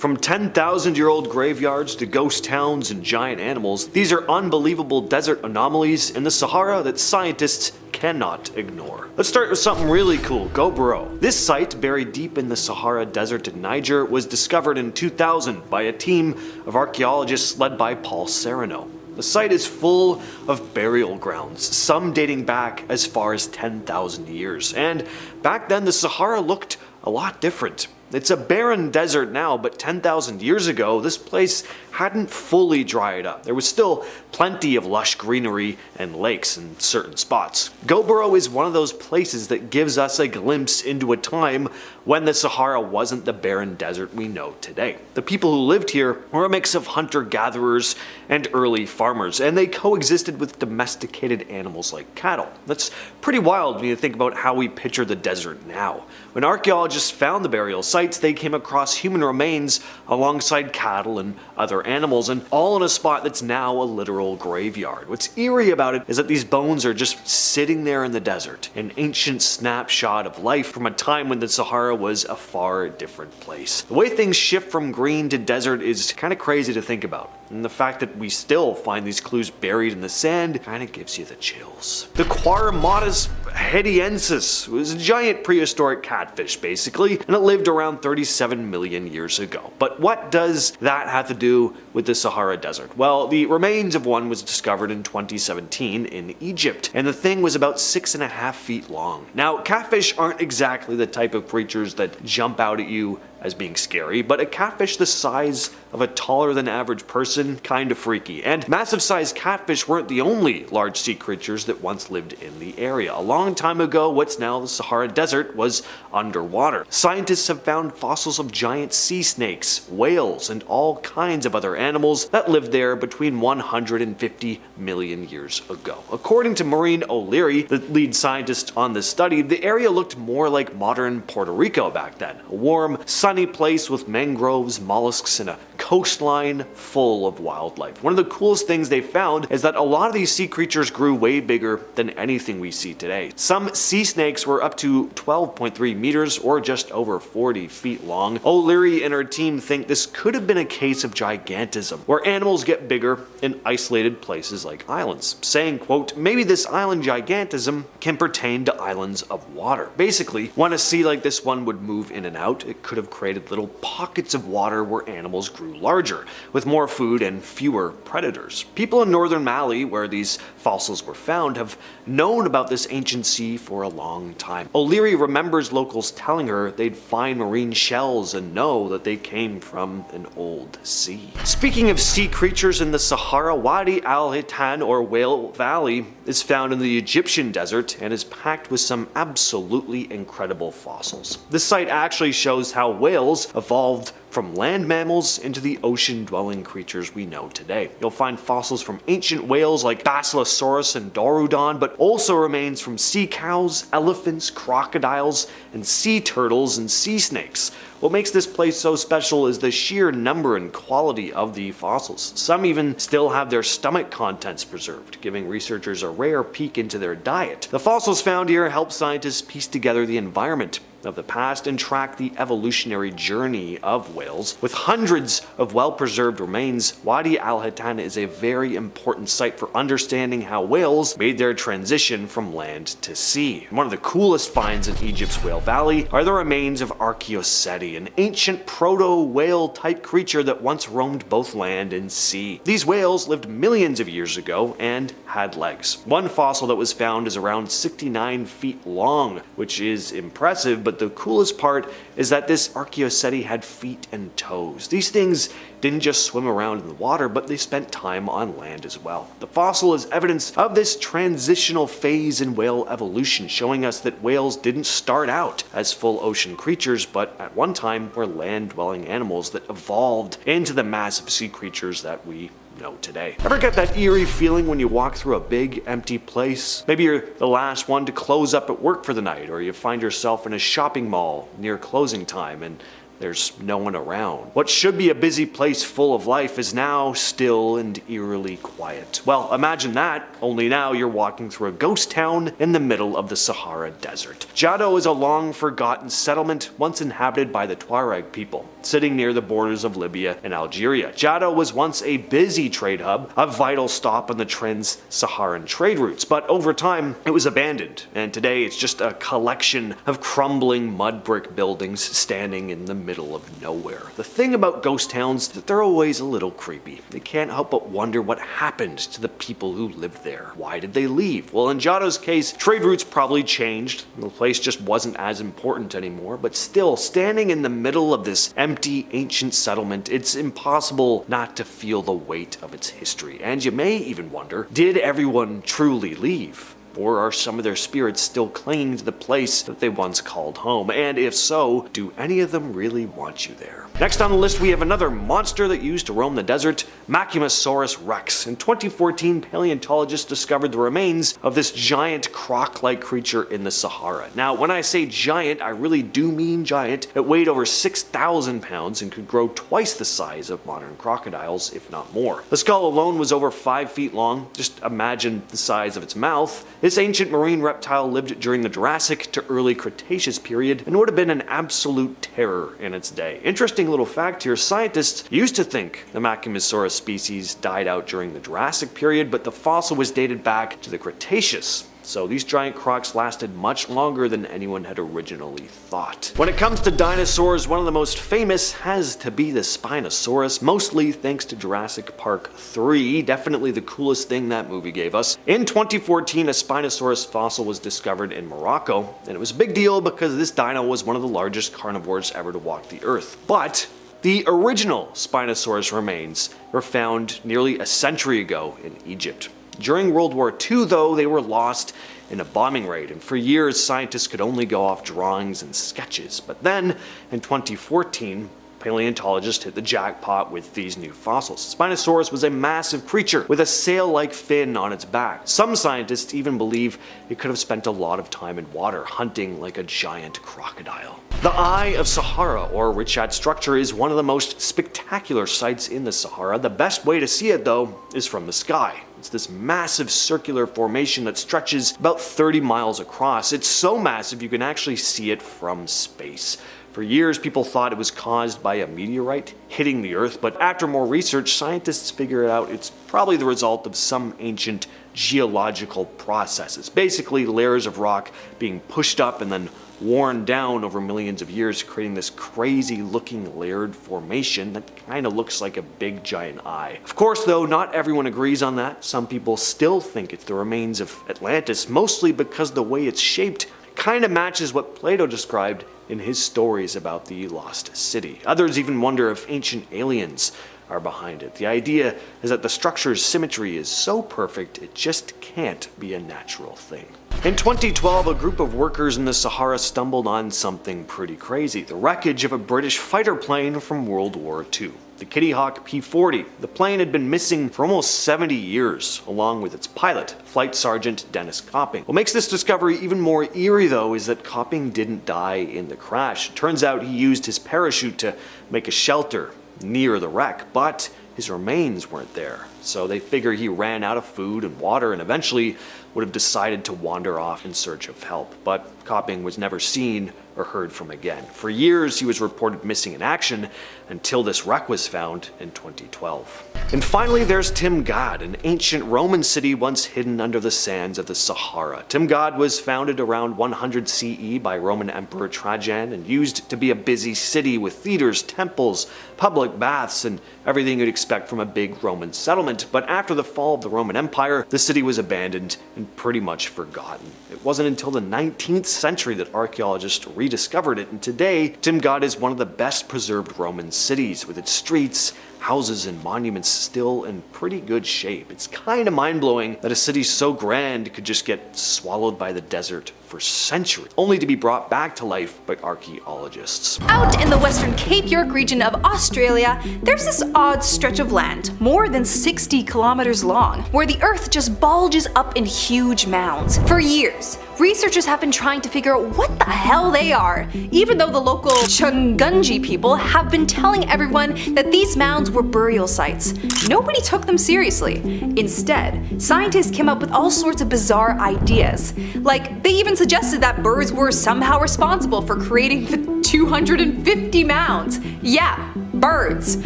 From 10,000-year-old graveyards to ghost towns and giant animals, these are unbelievable desert anomalies in the Sahara that scientists cannot ignore. Let's start with something really cool, Gobro. This site, buried deep in the Sahara Desert in Niger, was discovered in 2000 by a team of archaeologists led by Paul Serrano. The site is full of burial grounds, some dating back as far as 10,000 years, and back then the Sahara looked a lot different. It's a barren desert now, but 10,000 years ago, this place hadn't fully dried up. There was still plenty of lush greenery and lakes in certain spots. Gobro is one of those places that gives us a glimpse into a time when the Sahara wasn't the barren desert we know today. The people who lived here were a mix of hunter-gatherers and early farmers, and they coexisted with domesticated animals like cattle. That's pretty wild when you think about how we picture the desert now. When archaeologists found the burial sites, they came across human remains alongside cattle and other animals, and all in a spot that's now a literal graveyard. What's eerie about it is that these bones are just sitting there in the desert, an ancient snapshot of life from a time when the Sahara was a far different place. The way things shift from green to desert is kind of crazy to think about, and the fact that we still find these clues buried in the sand kind of gives you the chills. The Quaramatus hediensis was a giant prehistoric catfish basically, and it lived around 37 million years ago. But what does that have to do with the Sahara Desert? Well, the remains of one was discovered in 2017 in Egypt, and the thing was about 6.5 feet long. Now, catfish aren't exactly the type of creatures that jump out at you as being scary, but a catfish the size of a taller than average person, kind of freaky. And massive sized catfish weren't the only large sea creatures that once lived in the area. A long time ago, what's now the Sahara Desert was underwater. Scientists have found fossils of giant sea snakes, whales, and all kinds of other animals that lived there between 150 million years ago. According to Maureen O'Leary, the lead scientist on this study, the area looked more like modern Puerto Rico back then. A warm, sunny place with mangroves, mollusks, and a coastline full of wildlife. One of the coolest things they found is that a lot of these sea creatures grew way bigger than anything we see today. Some sea snakes were up to 12.3 meters or just over 40 feet long. O'Leary and her team think this could have been a case of gigantism, where animals get bigger in isolated places like islands, saying, quote, maybe this island gigantism can pertain to islands of water. Basically, when a sea like this one would move in and out, it could have created little pockets of water where animals grew larger, with more food and fewer predators. People in northern Mali, where these fossils were found, have known about this ancient sea for a long time. O'Leary remembers locals telling her they'd find marine shells and know that they came from an old sea. Speaking of sea creatures in the Sahara, Wadi al-Hitan, or Whale Valley, is found in the Egyptian desert and is packed with some absolutely incredible fossils. This site actually shows how whales evolved from land mammals into the ocean-dwelling creatures we know today. You'll find fossils from ancient whales like Basilosaurus and Dorudon, but also remains from sea cows, elephants, crocodiles, and sea turtles and sea snakes. What makes this place so special is the sheer number and quality of the fossils. Some even still have their stomach contents preserved, giving researchers a rare peek into their diet. The fossils found here help scientists piece together the environment of the past and track the evolutionary journey of whales. With hundreds of well-preserved remains, Wadi al-Hitan is a very important site for understanding how whales made their transition from land to sea. And one of the coolest finds in Egypt's Whale Valley are the remains of Archaeoceti, an ancient proto-whale type creature that once roamed both land and sea. These whales lived millions of years ago and had legs. One fossil that was found is around 69 feet long, which is impressive, but the coolest part is that this Archaeoceti had feet and toes. These things didn't just swim around in the water, but they spent time on land as well. The fossil is evidence of this transitional phase in whale evolution, showing us that whales didn't start out as full ocean creatures, but at one time were land-dwelling animals that evolved into the massive sea creatures that we know today. Ever get that eerie feeling when you walk through a big empty place? Maybe you're the last one to close up at work for the night, or you find yourself in a shopping mall near closing time and there's no one around. What should be a busy place full of life is now still and eerily quiet. Well, imagine that, only now you're walking through a ghost town in the middle of the Sahara Desert. Jado is a long forgotten settlement once inhabited by the Tuareg people. sitting near the borders of Libya and Algeria. Jado was once a busy trade hub, a vital stop on the trans-Saharan trade routes, but over time it was abandoned, and today it's just a collection of crumbling mud brick buildings standing in the middle of nowhere. The thing about ghost towns is that they're always a little creepy. They can't help but wonder what happened to the people who lived there. Why did they leave? Well, in Jado's case, trade routes probably changed. The place just wasn't as important anymore, but still, standing in the middle of this empty, ancient settlement, it's impossible not to feel the weight of its history. And you may even wonder, did everyone truly leave? Or are some of their spirits still clinging to the place that they once called home? And if so, do any of them really want you there? Next on the list, we have another monster that used to roam the desert, Macumosaurus rex. In 2014, paleontologists discovered the remains of this giant croc-like creature in the Sahara. Now, when I say giant, I really do mean giant. It weighed over 6,000 pounds and could grow twice the size of modern crocodiles, if not more. The skull alone was over 5 feet long. Just imagine the size of its mouth. This ancient marine reptile lived during the Jurassic to early Cretaceous period and would have been an absolute terror in its day. Interesting little fact here, scientists used to think the Macumosaurus species died out during the Jurassic period, but the fossil was dated back to the Cretaceous. So these giant crocs lasted much longer than anyone had originally thought. When it comes to dinosaurs, one of the most famous has to be the Spinosaurus, mostly thanks to Jurassic Park 3, definitely the coolest thing that movie gave us. In 2014, a Spinosaurus fossil was discovered in Morocco, and it was a big deal because this dino was one of the largest carnivores ever to walk the earth. But the original Spinosaurus remains were found nearly a century ago in Egypt. During World War II, though, they were lost in a bombing raid, and for years scientists could only go off drawings and sketches. But then, in 2014, paleontologists hit the jackpot with these new fossils. Spinosaurus was a massive creature with a sail-like fin on its back. Some scientists even believe it could have spent a lot of time in water, hunting like a giant crocodile. The Eye of Sahara, or Richat structure, is one of the most spectacular sights in the Sahara. The best way to see it, though, is from the sky. It's this massive circular formation that stretches about 30 miles across. It's so massive you can actually see it from space. For years, people thought it was caused by a meteorite hitting the Earth, but after more research, scientists figured out it's probably the result of some ancient geological processes. Basically, layers of rock being pushed up and then worn down over millions of years, creating this crazy looking layered formation that kind of looks like a big giant eye. Of course, though, not everyone agrees on that. Some people still think it's the remains of Atlantis, mostly because the way it's shaped kind of matches what Plato described in his stories about the lost city. Others even wonder if ancient aliens are behind it. The idea is that the structure's symmetry is so perfect it just can't be a natural thing. In 2012, a group of workers in the Sahara stumbled on something pretty crazy: the wreckage of a British fighter plane from World War II. The Kitty Hawk P-40. The plane had been missing for almost 70 years, along with its pilot, Flight Sergeant Dennis Copping. What makes this discovery even more eerie, though, is that Copping didn't die in the crash. It turns out he used his parachute to make a shelter near the wreck, but his remains weren't there. So they figure he ran out of food and water and eventually would have decided to wander off in search of help. But Copping was never seen or heard from again. For years, he was reported missing in action until this wreck was found in 2012. And finally, there's Timgad, an ancient Roman city once hidden under the sands of the Sahara. Timgad was founded around 100 CE by Roman Emperor Trajan and used to be a busy city with theaters, temples, public baths, and everything you'd expect from a big Roman settlement. But after the fall of the Roman Empire, the city was abandoned and pretty much forgotten. It wasn't until the 19th century that archaeologists rediscovered it, and today, Timgad is one of the best preserved Roman cities, with its streets, houses, and monuments still in pretty good shape. It's kind of mind-blowing that a city so grand could just get swallowed by the desert for centuries, only to be brought back to life by archaeologists. Out in the western Cape York region of Australia, there's this odd stretch of land, more than 60 kilometers long, where the earth just bulges up in huge mounds. For years, researchers have been trying to figure out what the hell they are, even though the local Chungunji people have been telling everyone that these mounds were burial sites. Nobody took them seriously. Instead, scientists came up with all sorts of bizarre ideas. Like, they even suggested that birds were somehow responsible for creating the 250 mounds. Yeah, birds.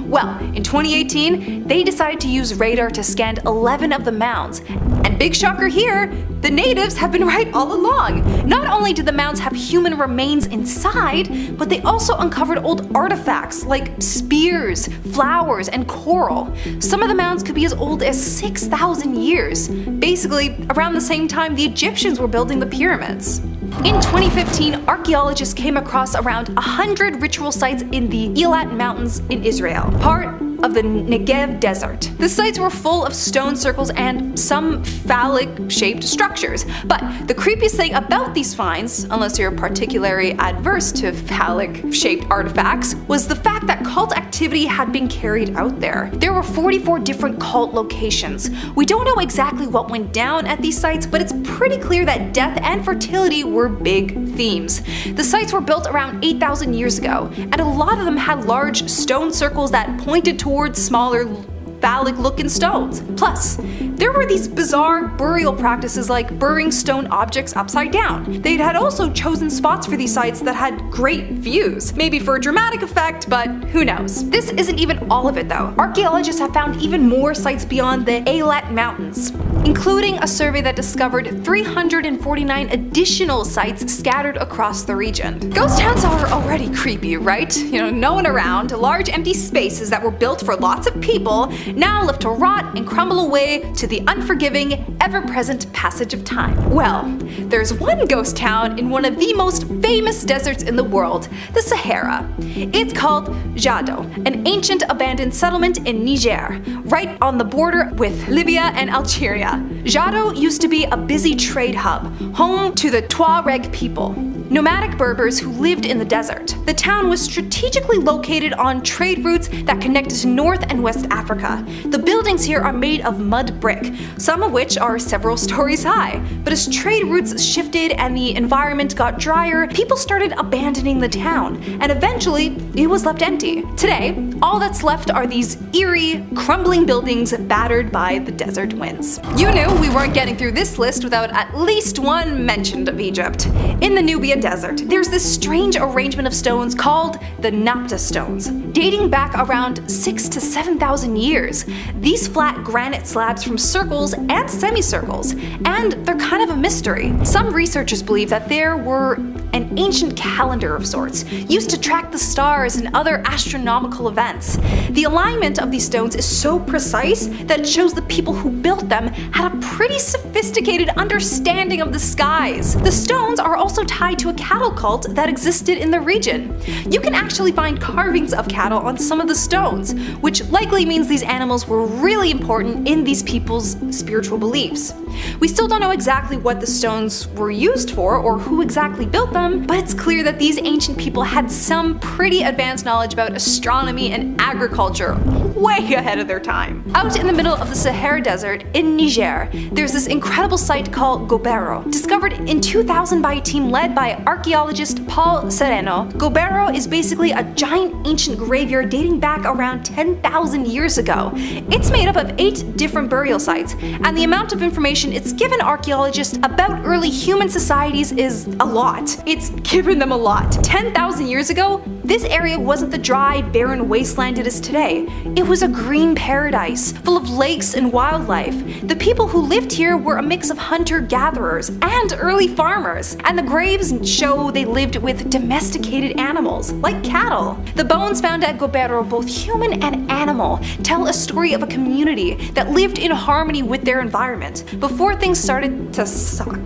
Well, in 2018, they decided to use radar to scan 11 of the mounds. And big shocker here, the natives have been right all along. Not only did the mounds have human remains inside, but they also uncovered old artifacts like spears, flowers, and coral. Some of the mounds could be as old as 6,000 years. Basically, around the same time the Egyptians were building the pyramids. In 2015, archaeologists came across around 100 ritual sites in the Eilat Mountains in Israel, part of the Negev desert. The sites were full of stone circles and some phallic-shaped structures. But the creepiest thing about these finds, unless you're particularly adverse to phallic-shaped artifacts, was the fact that cult activity had been carried out there. There were 44 different cult locations. We don't know exactly what went down at these sites, but it's pretty clear that death and fertility were big themes. The sites were built around 8,000 years ago, and a lot of them had large stone circles that pointed towards smaller phallic-looking stones. Plus, there were these bizarre burial practices like burying stone objects upside down. They had also chosen spots for these sites that had great views. Maybe for a dramatic effect, but who knows. This isn't even all of it though. Archaeologists have found even more sites beyond the Eilat Mountains, including a survey that discovered 349 additional sites scattered across the region. Ghost towns are already creepy, right? No one around, large empty spaces that were built for lots of people, now left to rot and crumble away to the unforgiving, ever-present passage of time. Well, there's one ghost town in one of the most famous deserts in the world, the Sahara. It's called Jado, an ancient abandoned settlement in Niger, right on the border with Libya and Algeria. Jado used to be a busy trade hub, home to the Tuareg people, nomadic Berbers who lived in the desert. The town was strategically located on trade routes that connected to North and West Africa. The buildings here are made of mud brick, some of which are several stories high. But as trade routes shifted and the environment got drier, people started abandoning the town, and eventually it was left empty. Today, all that's left are these eerie, crumbling buildings battered by the desert winds. You knew we weren't getting through this list without at least one mention of Egypt. In the Nubia desert, there's this strange arrangement of stones called the Napta stones, dating back around 6,000 to 7,000 years. These flat granite slabs from circles and semicircles, and they're kind of a mystery. Some researchers believe that there were an ancient calendar of sorts, used to track the stars and other astronomical events. The alignment of these stones is so precise that it shows the people who built them had a pretty sophisticated understanding of the skies. The stones are also tied to a cattle cult that existed in the region. You can actually find carvings of cattle on some of the stones, which likely means these animals were really important in these people's spiritual beliefs. We still don't know exactly what the stones were used for or who exactly built them, but it's clear that these ancient people had some pretty advanced knowledge about astronomy and agriculture, way ahead of their time. Out in the middle of the Sahara Desert in Niger, there's this incredible site called Gobero. Discovered in 2000 by a team led by archaeologist Paul Sereno, Gobero is basically a giant ancient graveyard dating back around 10,000 years ago. It's made up of 8 different burial sites, and the amount of information it's given archaeologists about early human societies is a lot. It's given them a lot. 10,000 years ago, this area wasn't the dry, barren wasteland it is today. It was a green paradise, full of lakes and wildlife. The people who lived here were a mix of hunter-gatherers and early farmers, and the graves show they lived with domesticated animals, like cattle. The bones found at Gobero, both human and animal, tell a story of a community that lived in harmony with their environment before things started to suck.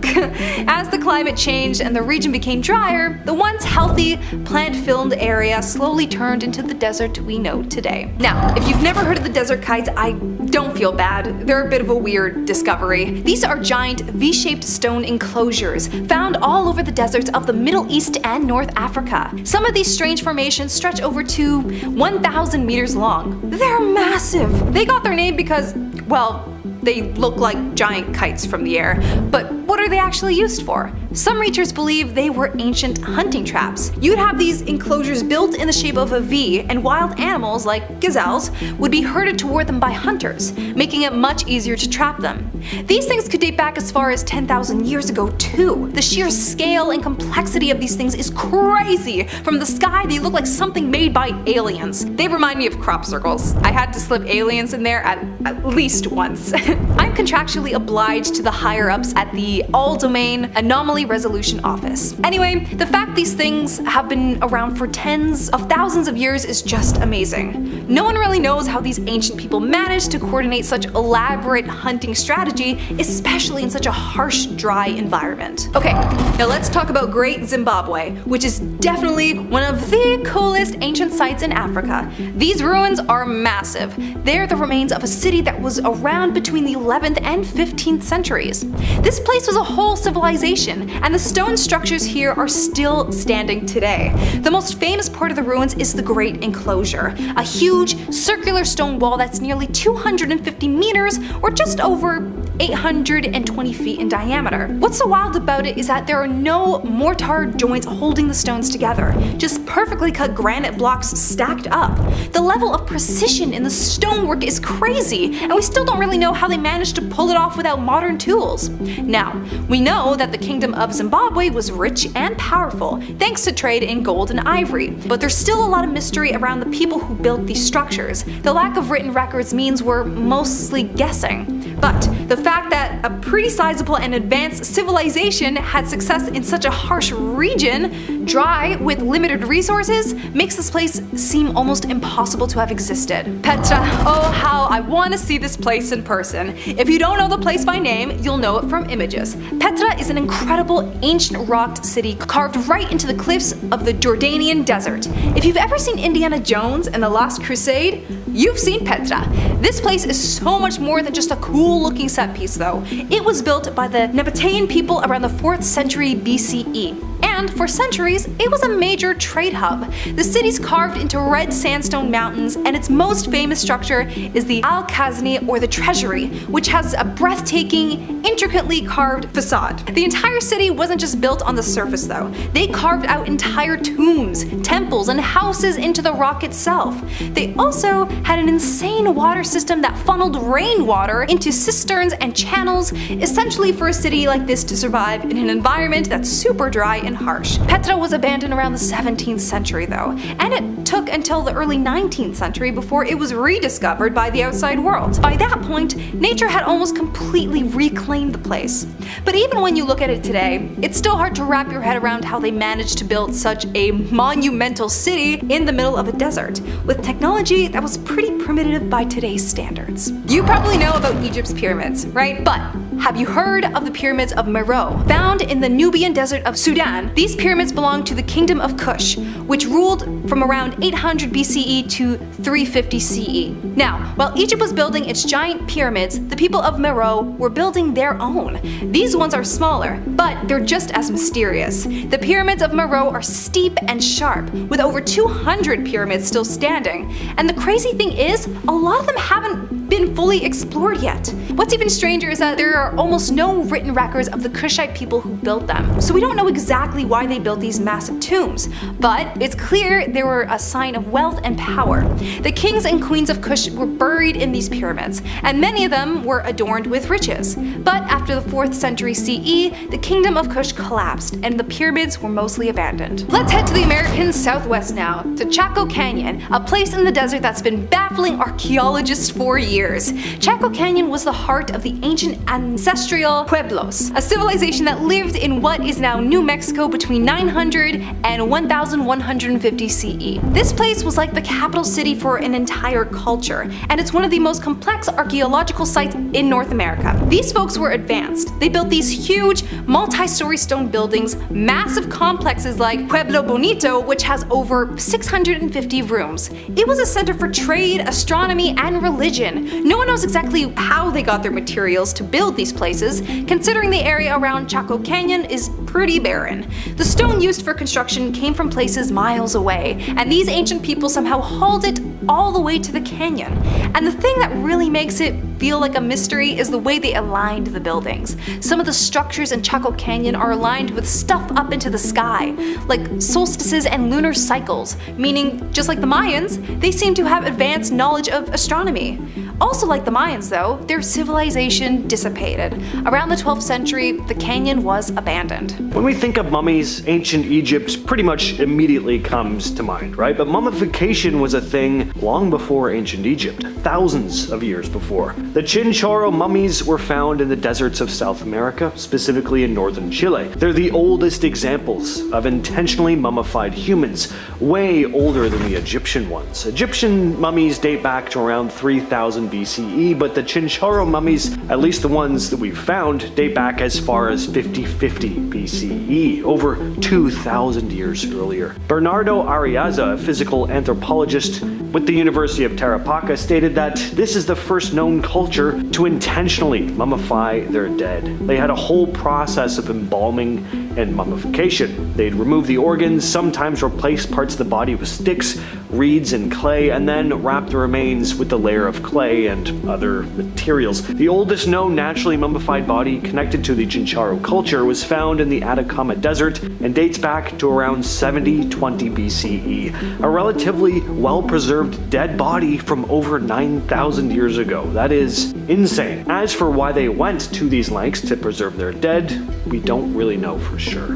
As the climate changed and the region became drier, the once healthy, plant-filled area slowly turned into the desert we know today. Now, if you've never heard of the desert kites, I don't feel bad. They're a bit of a weird discovery. These are giant V-shaped stone enclosures found all over the deserts of the Middle East and North Africa. Some of these strange formations stretch over to 1,000 meters long. They're massive. They got their name because, well, they look like giant kites from the air. But what are they actually used for? Some researchers believe they were ancient hunting traps. You'd have these enclosures built in the shape of a V, and wild animals like gazelles would be herded toward them by hunters, making it much easier to trap them. These things could date back as far as 10,000 years ago too. The sheer scale and complexity of these things is crazy. From the sky, they look like something made by aliens. They remind me of crop circles. I had to slip aliens in there at least once. I'm contractually obliged to the higher-ups at the All-Domain Anomaly Resolution Office. Anyway, the fact these things have been around for tens of thousands of years is just amazing. No one really knows how these ancient people managed to coordinate such elaborate hunting strategy, especially in such a harsh, dry environment. Okay, now let's talk about Great Zimbabwe, which is definitely one of the coolest ancient sites in Africa. These ruins are massive. They're the remains of a city that was around between the 11th and 15th centuries. This place was a whole civilization, and the stone structures here are still standing today. The most famous part of the ruins is the Great Enclosure, a huge circular stone wall that's nearly 250 meters, or just over 820 feet in diameter. What's so wild about it is that there are no mortar joints holding the stones together, just perfectly cut granite blocks stacked up. The level of precision in the stonework is crazy, and we still don't really know how they managed to pull it off without modern tools. Now, we know that the Kingdom of Zimbabwe was rich and powerful thanks to trade in gold and ivory, but there's still a lot of mystery around the people who built these structures. The lack of written records means we're mostly guessing. But the fact that a pretty sizable and advanced civilization had success in such a harsh region, dry with limited resources, makes this place seem almost impossible to have existed. Petra, oh how I want to see this place in person. If you don't know the place by name, you'll know it from images. Petra is an incredible ancient rocked city carved right into the cliffs of the Jordanian desert. If you've ever seen Indiana Jones and the Last Crusade, you've seen Petra. This place is so much more than just a cool looking set piece though. It was built by the Nabatean people around the 4th century BCE. And for centuries, it was a major trade hub. The city's carved into red sandstone mountains, and its most famous structure is the Al-Khazni, or the Treasury, which has a breathtaking, intricately carved facade. The entire city wasn't just built on the surface though. They carved out entire tombs, temples, and houses into the rock itself. They also had an insane water system that funneled rainwater into cisterns and channels, essentially for a city like this to survive in an environment that's super dry and harsh. Petra was abandoned around the 17th century though, and it took until the early 19th century before it was rediscovered by the outside world. By that point, nature had almost completely reclaimed the place. But even when you look at it today, it's still hard to wrap your head around how they managed to build such a monumental city in the middle of a desert, with technology that was pretty primitive by today's standards. You probably know about Egypt's pyramids, right? But have you heard of the pyramids of Meroe? Found in the Nubian desert of Sudan, these pyramids belong to the Kingdom of Kush, which ruled from around 800 BCE to 350 CE. Now, while Egypt was building its giant pyramids, the people of Meroe were building their own. These ones are smaller, but they're just as mysterious. The pyramids of Meroe are steep and sharp, with over 200 pyramids still standing. And the crazy thing is, a lot of them haven't been fully explored yet. What's even stranger is that there are almost no written records of the Kushite people who built them. So we don't know exactly why they built these massive tombs, but it's clear they were a sign of wealth and power. The kings and queens of Kush were buried in these pyramids, and many of them were adorned with riches. But after the 4th century CE, the Kingdom of Kush collapsed, and the pyramids were mostly abandoned. Let's head to the American Southwest now, to Chaco Canyon, a place in the desert that's been baffling archaeologists for years. Chaco Canyon was the heart of the ancient ancestral Pueblos, a civilization that lived in what is now New Mexico between 900 and 1150 CE. This place was like the capital city for an entire culture, and it's one of the most complex archaeological sites in North America. These folks were advanced. They built these huge, multi-story stone buildings, massive complexes like Pueblo Bonito, which has over 650 rooms. It was a center for trade, astronomy, and religion. No one knows exactly how they got their materials to build these places, considering the area around Chaco Canyon is pretty barren. The stone used for construction came from places miles away, and these ancient people somehow hauled it all the way to the canyon. And the thing that really makes it feel like a mystery is the way they aligned the buildings. Some of the structures in Chaco Canyon are aligned with stuff up into the sky, like solstices and lunar cycles, meaning, just like the Mayans, they seem to have advanced knowledge of astronomy. Also like the Mayans though, their civilization dissipated. Around the 12th century, the canyon was abandoned. When we think of mummies, ancient Egypt pretty much immediately comes to mind, right? But mummification was a thing long before ancient Egypt, thousands of years before. The Chinchorro mummies were found in the deserts of South America, specifically in northern Chile. They're the oldest examples of intentionally mummified humans, way older than the Egyptian ones. Egyptian mummies date back to around 3000 BCE, but the Chinchorro mummies, at least the ones that we've found, date back as far as 5050 BCE, over 2000 years earlier. Bernardo Ariaza, a physical anthropologist with the University of Tarapacá, stated that this is the first known culture to intentionally mummify their dead. They had a whole process of embalming and mummification. They'd remove the organs, sometimes replace parts of the body with sticks, reeds, and clay, and then wrap the remains with a layer of clay and other materials. The oldest known naturally mummified body connected to the Chinchorro culture was found in the Atacama Desert and dates back to around 7020 BCE, a relatively well-preserved dead body from over 9,000 years ago. That is insane. As for why they went to these lengths to preserve their dead, we don't really know for sure.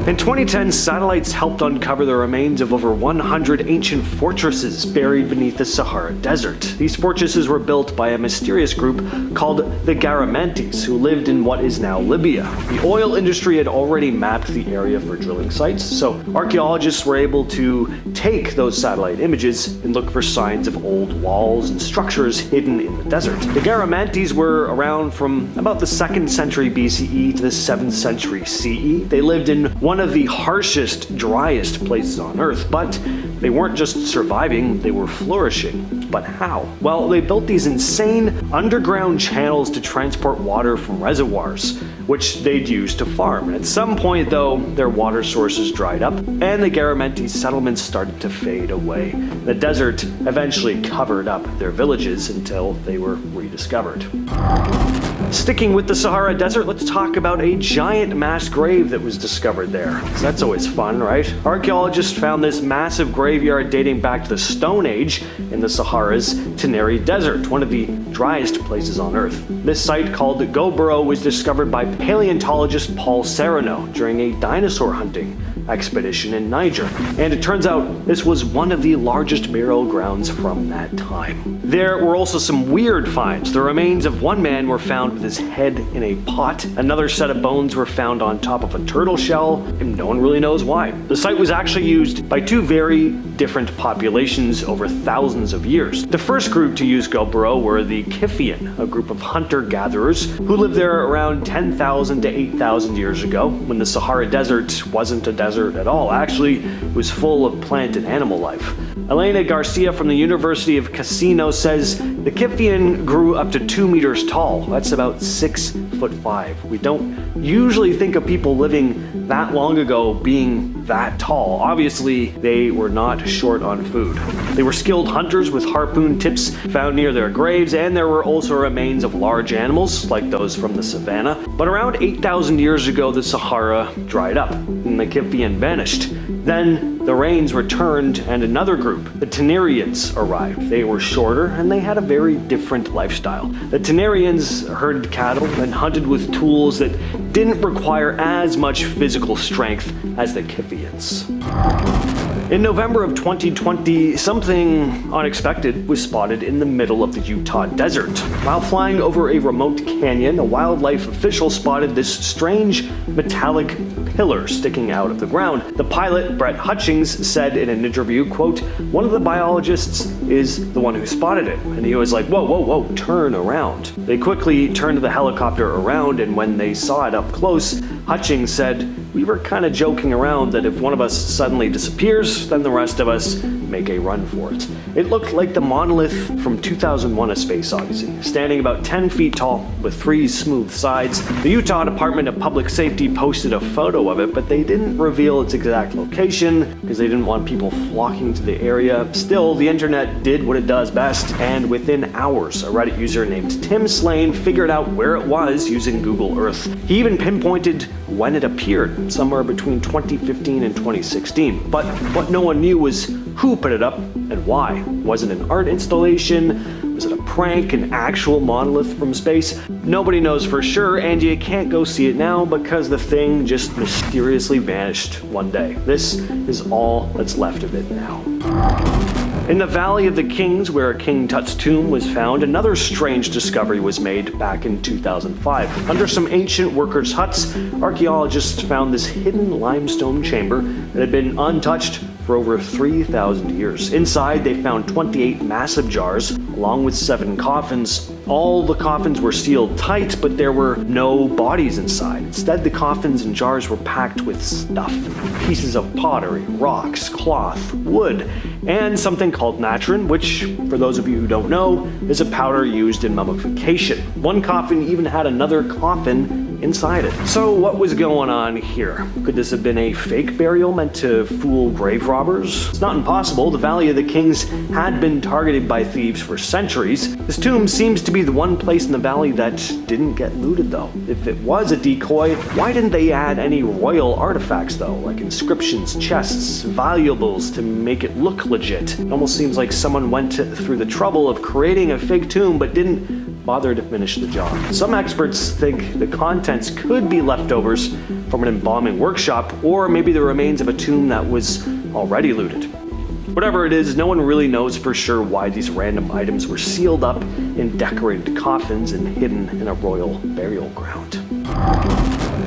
In 2010, satellites helped uncover the remains of over 100 ancient fortresses buried beneath the Sahara Desert. These fortresses were built by a mysterious group called the Garamantes, who lived in what is now Libya. The oil industry had already mapped the area for drilling sites, so archaeologists were able to take those satellite images and look for signs of old walls and structures hidden in the desert. The Garamantes were around from about the 2nd century BCE to the 7th century CE. They lived in one of the harshest, driest places on Earth, but they weren't just surviving, they were flourishing. But how? Well, they built these insane underground channels to transport water from reservoirs, which they'd use to farm. At some point, though, their water sources dried up, and the Garamantes settlements started to fade away. The desert eventually covered up their villages until they were rediscovered. Sticking with the Sahara Desert, let's talk about a giant mass grave that was discovered there. So that's always fun, right? Archaeologists found this massive graveyard dating back to the Stone Age in the Sahara's Teneri Desert, one of the driest places on Earth. This site, called Gobro, was discovered by paleontologist Paul Serrano during a dinosaur hunting expedition in Niger, and it turns out this was one of the largest burial grounds from that time. There were also some weird finds. The remains of one man were found with his head in a pot. Another set of bones were found on top of a turtle shell, and no one really knows why. The site was actually used by two very different populations over thousands of years. The first group to use Gobro were the Kifian, a group of hunter-gatherers who lived there around 10,000 to 8,000 years ago, when the Sahara Desert wasn't a desert at all. Actually, it was full of plant and animal life. Elena Garcia from the University of Casino says the Kifian grew up to 2 meters tall. That's about 6'5". We don't usually think of people living that long ago being that tall. Obviously, they were not short on food. They were skilled hunters with harpoon tips found near their graves, and there were also remains of large animals, like those from the savannah. But around 8,000 years ago, the Sahara dried up, and the Kifian vanished. Then the rains returned, and another group, the Tenerians, arrived. They were shorter, and they had a very different lifestyle. The Tenerians herded cattle and hunted with tools that didn't require as much physical strength as the Kifians. In November of 2020, something unexpected was spotted in the middle of the Utah desert. While flying over a remote canyon, a wildlife official spotted this strange metallic pillar sticking out of the ground. The pilot, Brett Hutchings, said in an interview, quote, "One of the biologists is the one who spotted it." And he was like, whoa, whoa, whoa, turn around. They quickly turned the helicopter around, and when they saw it up close, Hutchings said, "We were kind of joking around that if one of us suddenly disappears, then the rest of us make a run for it. It looked like the monolith from 2001: A Space Odyssey, standing about 10 feet tall with 3 smooth sides. The Utah Department of Public Safety posted a photo of it, but they didn't reveal its exact location because they didn't want people flocking to the area. Still, the internet did what it does best, and within hours, a Reddit user named Tim Slane figured out where it was using Google Earth. He even pinpointed when it appeared, somewhere between 2015 and 2016. But what no one knew was who put it up and why. Was it an art installation? Was it a prank, an actual monolith from space? Nobody knows for sure, and you can't go see it now because the thing just mysteriously vanished one day. This is all that's left of it now. In the Valley of the Kings, where King Tut's tomb was found, another strange discovery was made back in 2005. Under some ancient workers' huts, archaeologists found this hidden limestone chamber that had been untouched for over 3,000 years. Inside, they found 28 massive jars, along with 7 coffins. All the coffins were sealed tight, but there were no bodies inside. Instead, the coffins and jars were packed with stuff. Pieces of pottery, rocks, cloth, wood, and something called natron, which, for those of you who don't know, is a powder used in mummification. One coffin even had another coffin inside it. So what was going on here? Could this have been a fake burial meant to fool grave robbers? It's not impossible. The Valley of the Kings had been targeted by thieves for centuries. This tomb seems to be the one place in the valley that didn't get looted though. If it was a decoy, why didn't they add any royal artifacts though, like inscriptions, chests, valuables to make it look legit? It almost seems like someone went through the trouble of creating a fake tomb but didn't bother to finish the job. Some experts think the contents could be leftovers from an embalming workshop, or maybe the remains of a tomb that was already looted. Whatever it is, no one really knows for sure why these random items were sealed up in decorated coffins and hidden in a royal burial ground.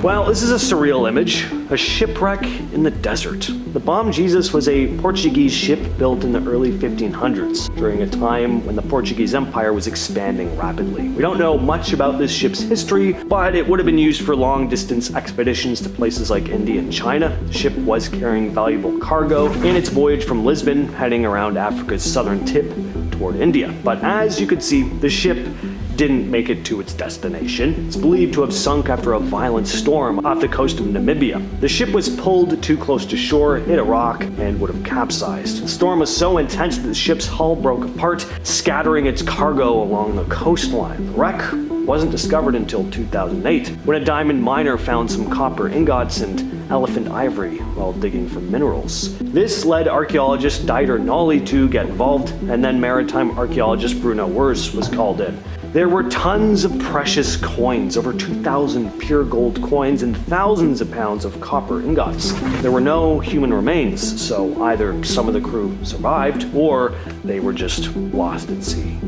Well, this is a surreal image, a shipwreck in the desert. The Bom Jesus was a Portuguese ship built in the early 1500s, during a time when the Portuguese Empire was expanding rapidly. We don't know much about this ship's history, but it would have been used for long-distance expeditions to places like India and China. The ship was carrying valuable cargo in its voyage from Lisbon, heading around Africa's southern tip toward India. But as you could see, the ship didn't make it to its destination. It's believed to have sunk after a violent storm off the coast of Namibia. The ship was pulled too close to shore, hit a rock, and would have capsized. The storm was so intense that the ship's hull broke apart, scattering its cargo along the coastline. The wreck wasn't discovered until 2008, when a diamond miner found some copper ingots and elephant ivory while digging for minerals. This led archaeologist Dieter Nolly to get involved, and then maritime archaeologist Bruno Wers was called in. There were tons of precious coins, over 2,000 pure gold coins and thousands of pounds of copper ingots. There were no human remains, so either some of the crew survived or they were just lost at sea.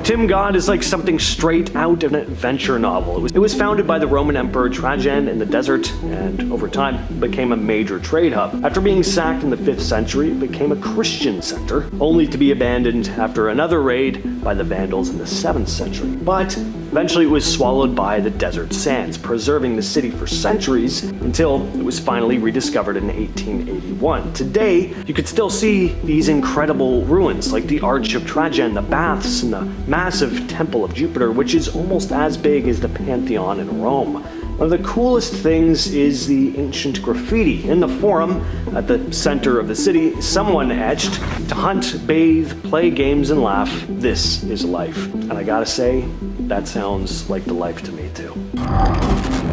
Timecode is like something straight out of an adventure novel. It was founded by the Roman Emperor Trajan in the desert, and over time became a major trade hub. After being sacked in the 5th century, it became a Christian center, only to be abandoned after another raid by the Vandals in the 7th century. But eventually it was swallowed by the desert sands, preserving the city for centuries until it was finally rediscovered in 1881. Today, you could still see these incredible ruins, like the Arch of Trajan, the baths, and the massive Temple of Jupiter, which is almost as big as the Pantheon in Rome. One of the coolest things is the ancient graffiti. In the Forum, at the center of the city, someone etched, "To hunt, bathe, play games, and laugh, this is life." And I gotta say, that sounds like the life to me too.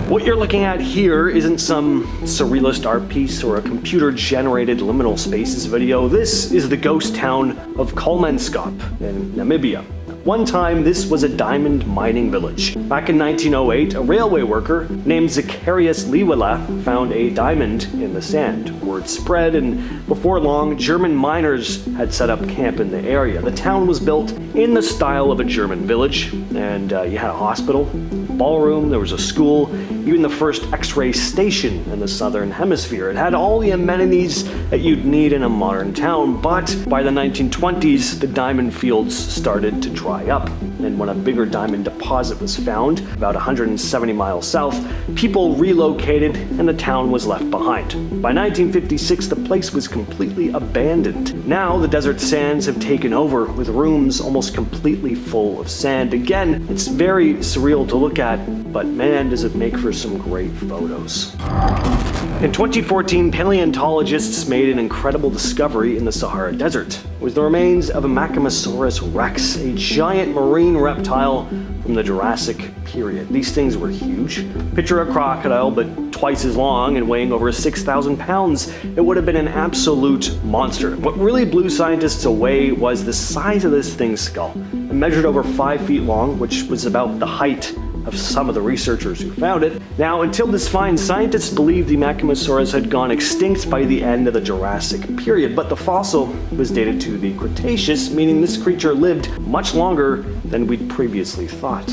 What you're looking at here isn't some surrealist art piece or a computer-generated liminal spaces video. This is the ghost town of Kolmenskop in Namibia. One time, this was a diamond mining village. Back in 1908, a railway worker named Zacharias Liwela found a diamond in the sand. Word spread, and before long, German miners had set up camp in the area. The town was built in the style of a German village, and you had a hospital, ballroom, there was a school, even the first X-ray station in the southern hemisphere. It had all the amenities that you'd need in a modern town, but by the 1920s, the diamond fields started to dry dry up. And when a bigger diamond deposit was found, about 170 miles south, people relocated and the town was left behind. By 1956, the place was completely abandoned. Now the desert sands have taken over, with rooms almost completely full of sand. Again, it's very surreal to look at, but man, does it make for some great photos. In 2014, paleontologists made an incredible discovery in the Sahara Desert. It was the remains of a Macromosaurus rex, a giant marine reptile from the Jurassic period. These things were huge. Picture a crocodile, but twice as long and weighing over 6,000 pounds. It would have been an absolute monster. What really blew scientists away was the size of this thing's skull. It measured over 5 feet long, which was about the height of some of the researchers who found it. Now, until this find, scientists believed the Macromosaurus had gone extinct by the end of the Jurassic period, but the fossil was dated to the Cretaceous, meaning this creature lived much longer than we'd previously thought.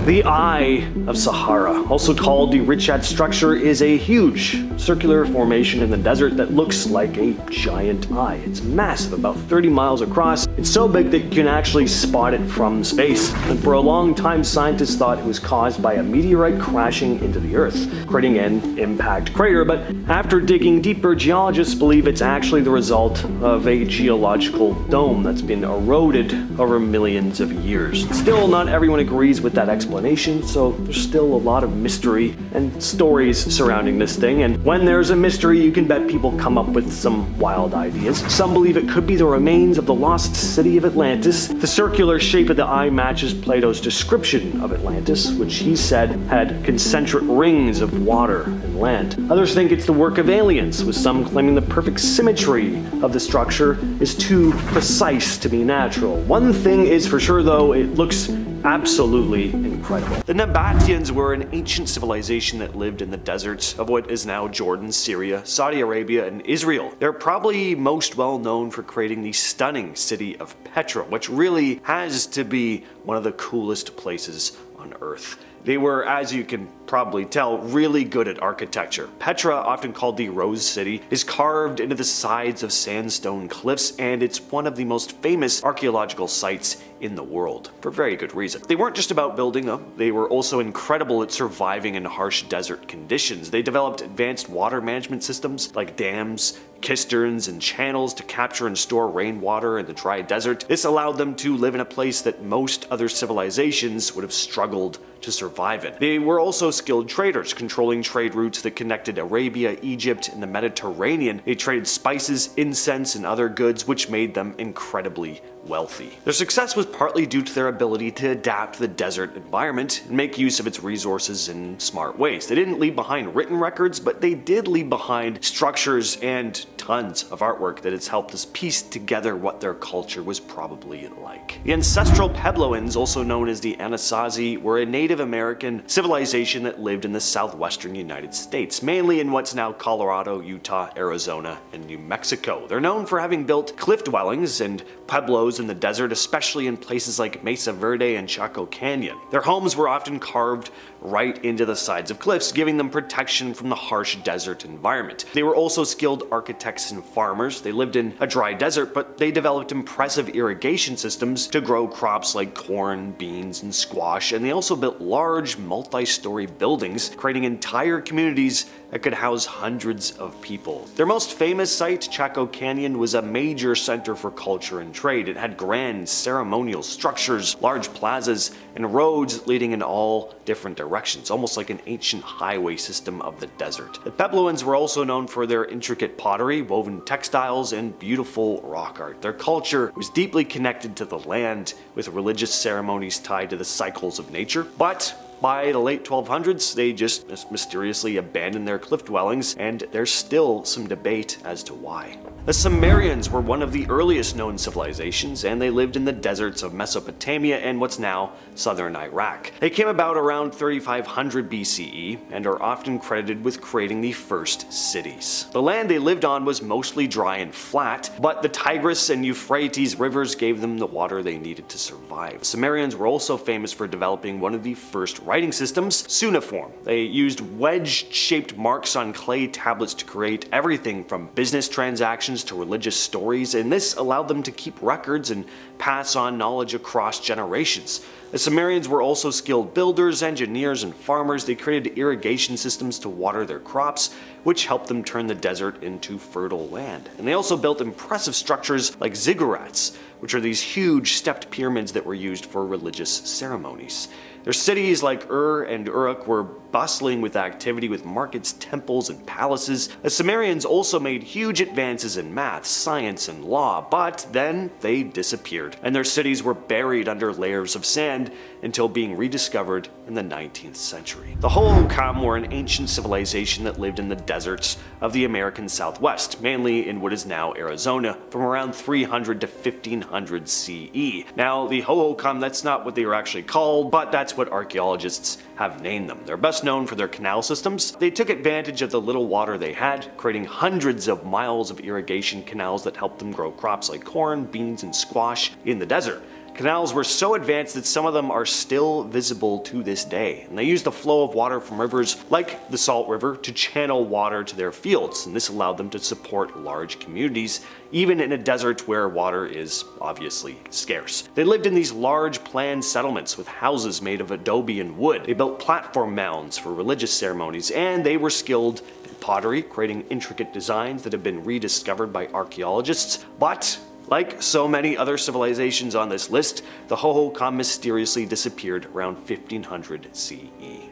The Eye of Sahara, also called the Richat structure, is a huge circular formation in the desert that looks like a giant eye. It's massive, about 30 miles across. It's so big that you can actually spot it from space. And for a long time, scientists thought it was caused by a meteorite crashing into the Earth, creating an impact crater. But after digging deeper, geologists believe it's actually the result of a geological dome that's been eroded over millions of years. Still, not everyone agrees with that explanation, so there's still a lot of mystery and stories surrounding this thing. And when there's a mystery, you can bet people come up with some wild ideas. Some believe it could be the remains of the lost city of Atlantis. The circular shape of the eye matches Plato's description of Atlantis, which he said had concentric rings of water and land. Others think it's the work of aliens, with some claiming the perfect symmetry of the structure is too precise to be natural. One thing is for sure though, it looks absolutely incredible. The Nabateans were an ancient civilization that lived in the deserts of what is now Jordan, Syria, Saudi Arabia, and Israel. They're probably most well known for creating the stunning city of Petra, which really has to be one of the coolest places on Earth. They were, as you can probably tell, really good at architecture. Petra, often called the Rose City, is carved into the sides of sandstone cliffs, and it's one of the most famous archaeological sites in the world, for very good reason. They weren't just about building them, they were also incredible at surviving in harsh desert conditions. They developed advanced water management systems like dams, cisterns, and channels to capture and store rainwater in the dry desert. This allowed them to live in a place that most other civilizations would have struggled to survive in. They were also skilled traders, controlling trade routes that connected Arabia, Egypt, and the Mediterranean. They traded spices, incense, and other goods, which made them incredibly wealthy. Their success was partly due to their ability to adapt to the desert environment and make use of its resources in smart ways. They didn't leave behind written records, but they did leave behind structures and tons of artwork that has helped us piece together what their culture was probably like. The ancestral Puebloans, also known as the Anasazi, were a Native American civilization that lived in the southwestern United States, mainly in what's now Colorado, Utah, Arizona, and New Mexico. They're known for having built cliff dwellings and pueblos in the desert, especially in places like Mesa Verde and Chaco Canyon. Their homes were often carved right into the sides of cliffs, giving them protection from the harsh desert environment. They were also skilled architects and farmers. They lived in a dry desert, but they developed impressive irrigation systems to grow crops like corn, beans, and squash, and they also built large multi-story buildings, creating entire communities that could house hundreds of people. Their most famous site, Chaco Canyon, was a major center for culture and trade. It had grand ceremonial structures, large plazas, and roads leading in all different directions, almost like an ancient highway system of the desert. The Puebloans were also known for their intricate pottery, woven textiles, and beautiful rock art. Their culture was deeply connected to the land, with religious ceremonies tied to the cycles of nature, but by the late 1200s, they just mysteriously abandoned their cliff dwellings, and there's still some debate as to why. The Sumerians were one of the earliest known civilizations, and they lived in the deserts of Mesopotamia and what's now southern Iraq. They came about around 3500 BCE and are often credited with creating the first cities. The land they lived on was mostly dry and flat, but the Tigris and Euphrates rivers gave them the water they needed to survive. Sumerians were also famous for developing one of the first writing systems cuneiform. They used wedge-shaped marks on clay tablets to create everything from business transactions to religious stories, and this allowed them to keep records and pass on knowledge across generations. The Sumerians were also skilled builders, engineers, and farmers. They created irrigation systems to water their crops, which helped them turn the desert into fertile land. And they also built impressive structures like ziggurats, which are these huge stepped pyramids that were used for religious ceremonies. Their cities like Ur and Uruk were bustling with activity, with markets, temples, and palaces. The Sumerians also made huge advances in math, science, and law, but then they disappeared, and their cities were buried under layers of sand until being rediscovered in the 19th century. The Hohokam were an ancient civilization that lived in the deserts of the American Southwest, mainly in what is now Arizona, from around 300 to 1500 CE. Now, the Hohokam, that's not what they were actually called, but that's what archaeologists have named them. They're best known for their canal systems. They took advantage of the little water they had, creating hundreds of miles of irrigation canals that helped them grow crops like corn, beans, and squash in the desert. Canals were so advanced that some of them are still visible to this day, and they used the flow of water from rivers like the Salt River to channel water to their fields, and this allowed them to support large communities, even in a desert where water is obviously scarce. They lived in these large planned settlements with houses made of adobe and wood. They built platform mounds for religious ceremonies, and they were skilled in pottery, creating intricate designs that have been rediscovered by archaeologists. But like so many other civilizations on this list, the Hohokam mysteriously disappeared around 1500 CE.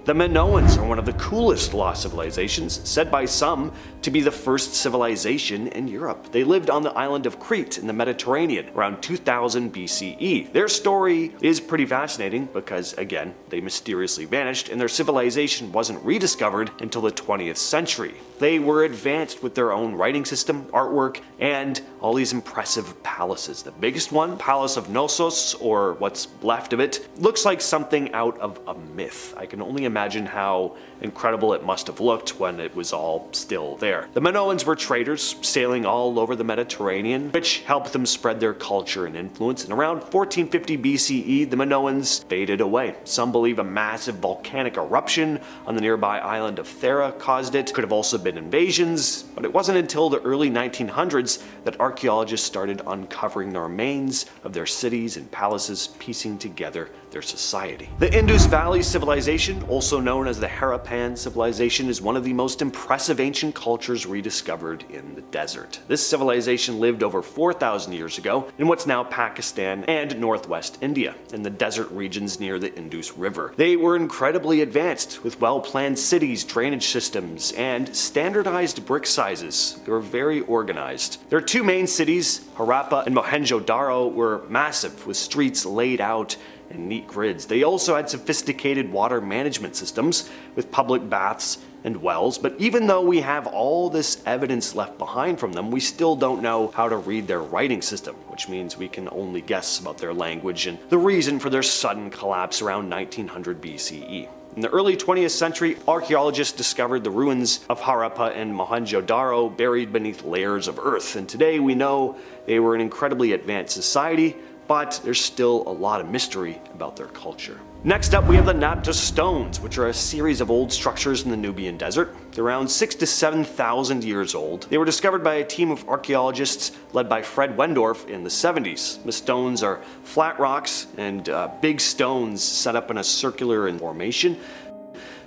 The Minoans are one of the coolest lost civilizations, said by some to be the first civilization in Europe. They lived on the island of Crete in the Mediterranean around 2000 BCE. Their story is pretty fascinating because, again, they mysteriously vanished and their civilization wasn't rediscovered until the 20th century. They were advanced with their own writing system, artwork, and all these impressive palaces. The biggest one, Palace of Knossos, or what's left of it, looks like something out of a myth. I can only imagine how incredible it must have looked when it was all still there. The Minoans were traders, sailing all over the Mediterranean, which helped them spread their culture and influence. And around 1450 BCE, the Minoans faded away. Some believe a massive volcanic eruption on the nearby island of Thera caused it. Could have also been invasions, but it wasn't until the early 1900s that archaeologists started uncovering the remains of their cities and palaces, piecing together their society. The Indus Valley Civilization, also known as the Harappan Civilization, is one of the most impressive ancient cultures rediscovered in the desert. This civilization lived over 4,000 years ago in what's now Pakistan and northwest India, in the desert regions near the Indus River. They were incredibly advanced, with well-planned cities, drainage systems, and standardized brick sizes. They were very organized. Their two main cities, Harappa and Mohenjo-Daro, were massive, with streets laid out and neat grids. They also had sophisticated water management systems with public baths and wells, but even though we have all this evidence left behind from them, we still don't know how to read their writing system, which means we can only guess about their language and the reason for their sudden collapse around 1900 BCE. In the early 20th century, archaeologists discovered the ruins of Harappa and Mohenjo-Daro buried beneath layers of earth, and today we know they were an incredibly advanced society, but there's still a lot of mystery about their culture. Next up, we have the Napta Stones, which are a series of old structures in the Nubian desert. They're around 6,000 to 7,000 years old. They were discovered by a team of archaeologists led by Fred Wendorf in the 70s. The stones are flat rocks and big stones set up in a circular formation.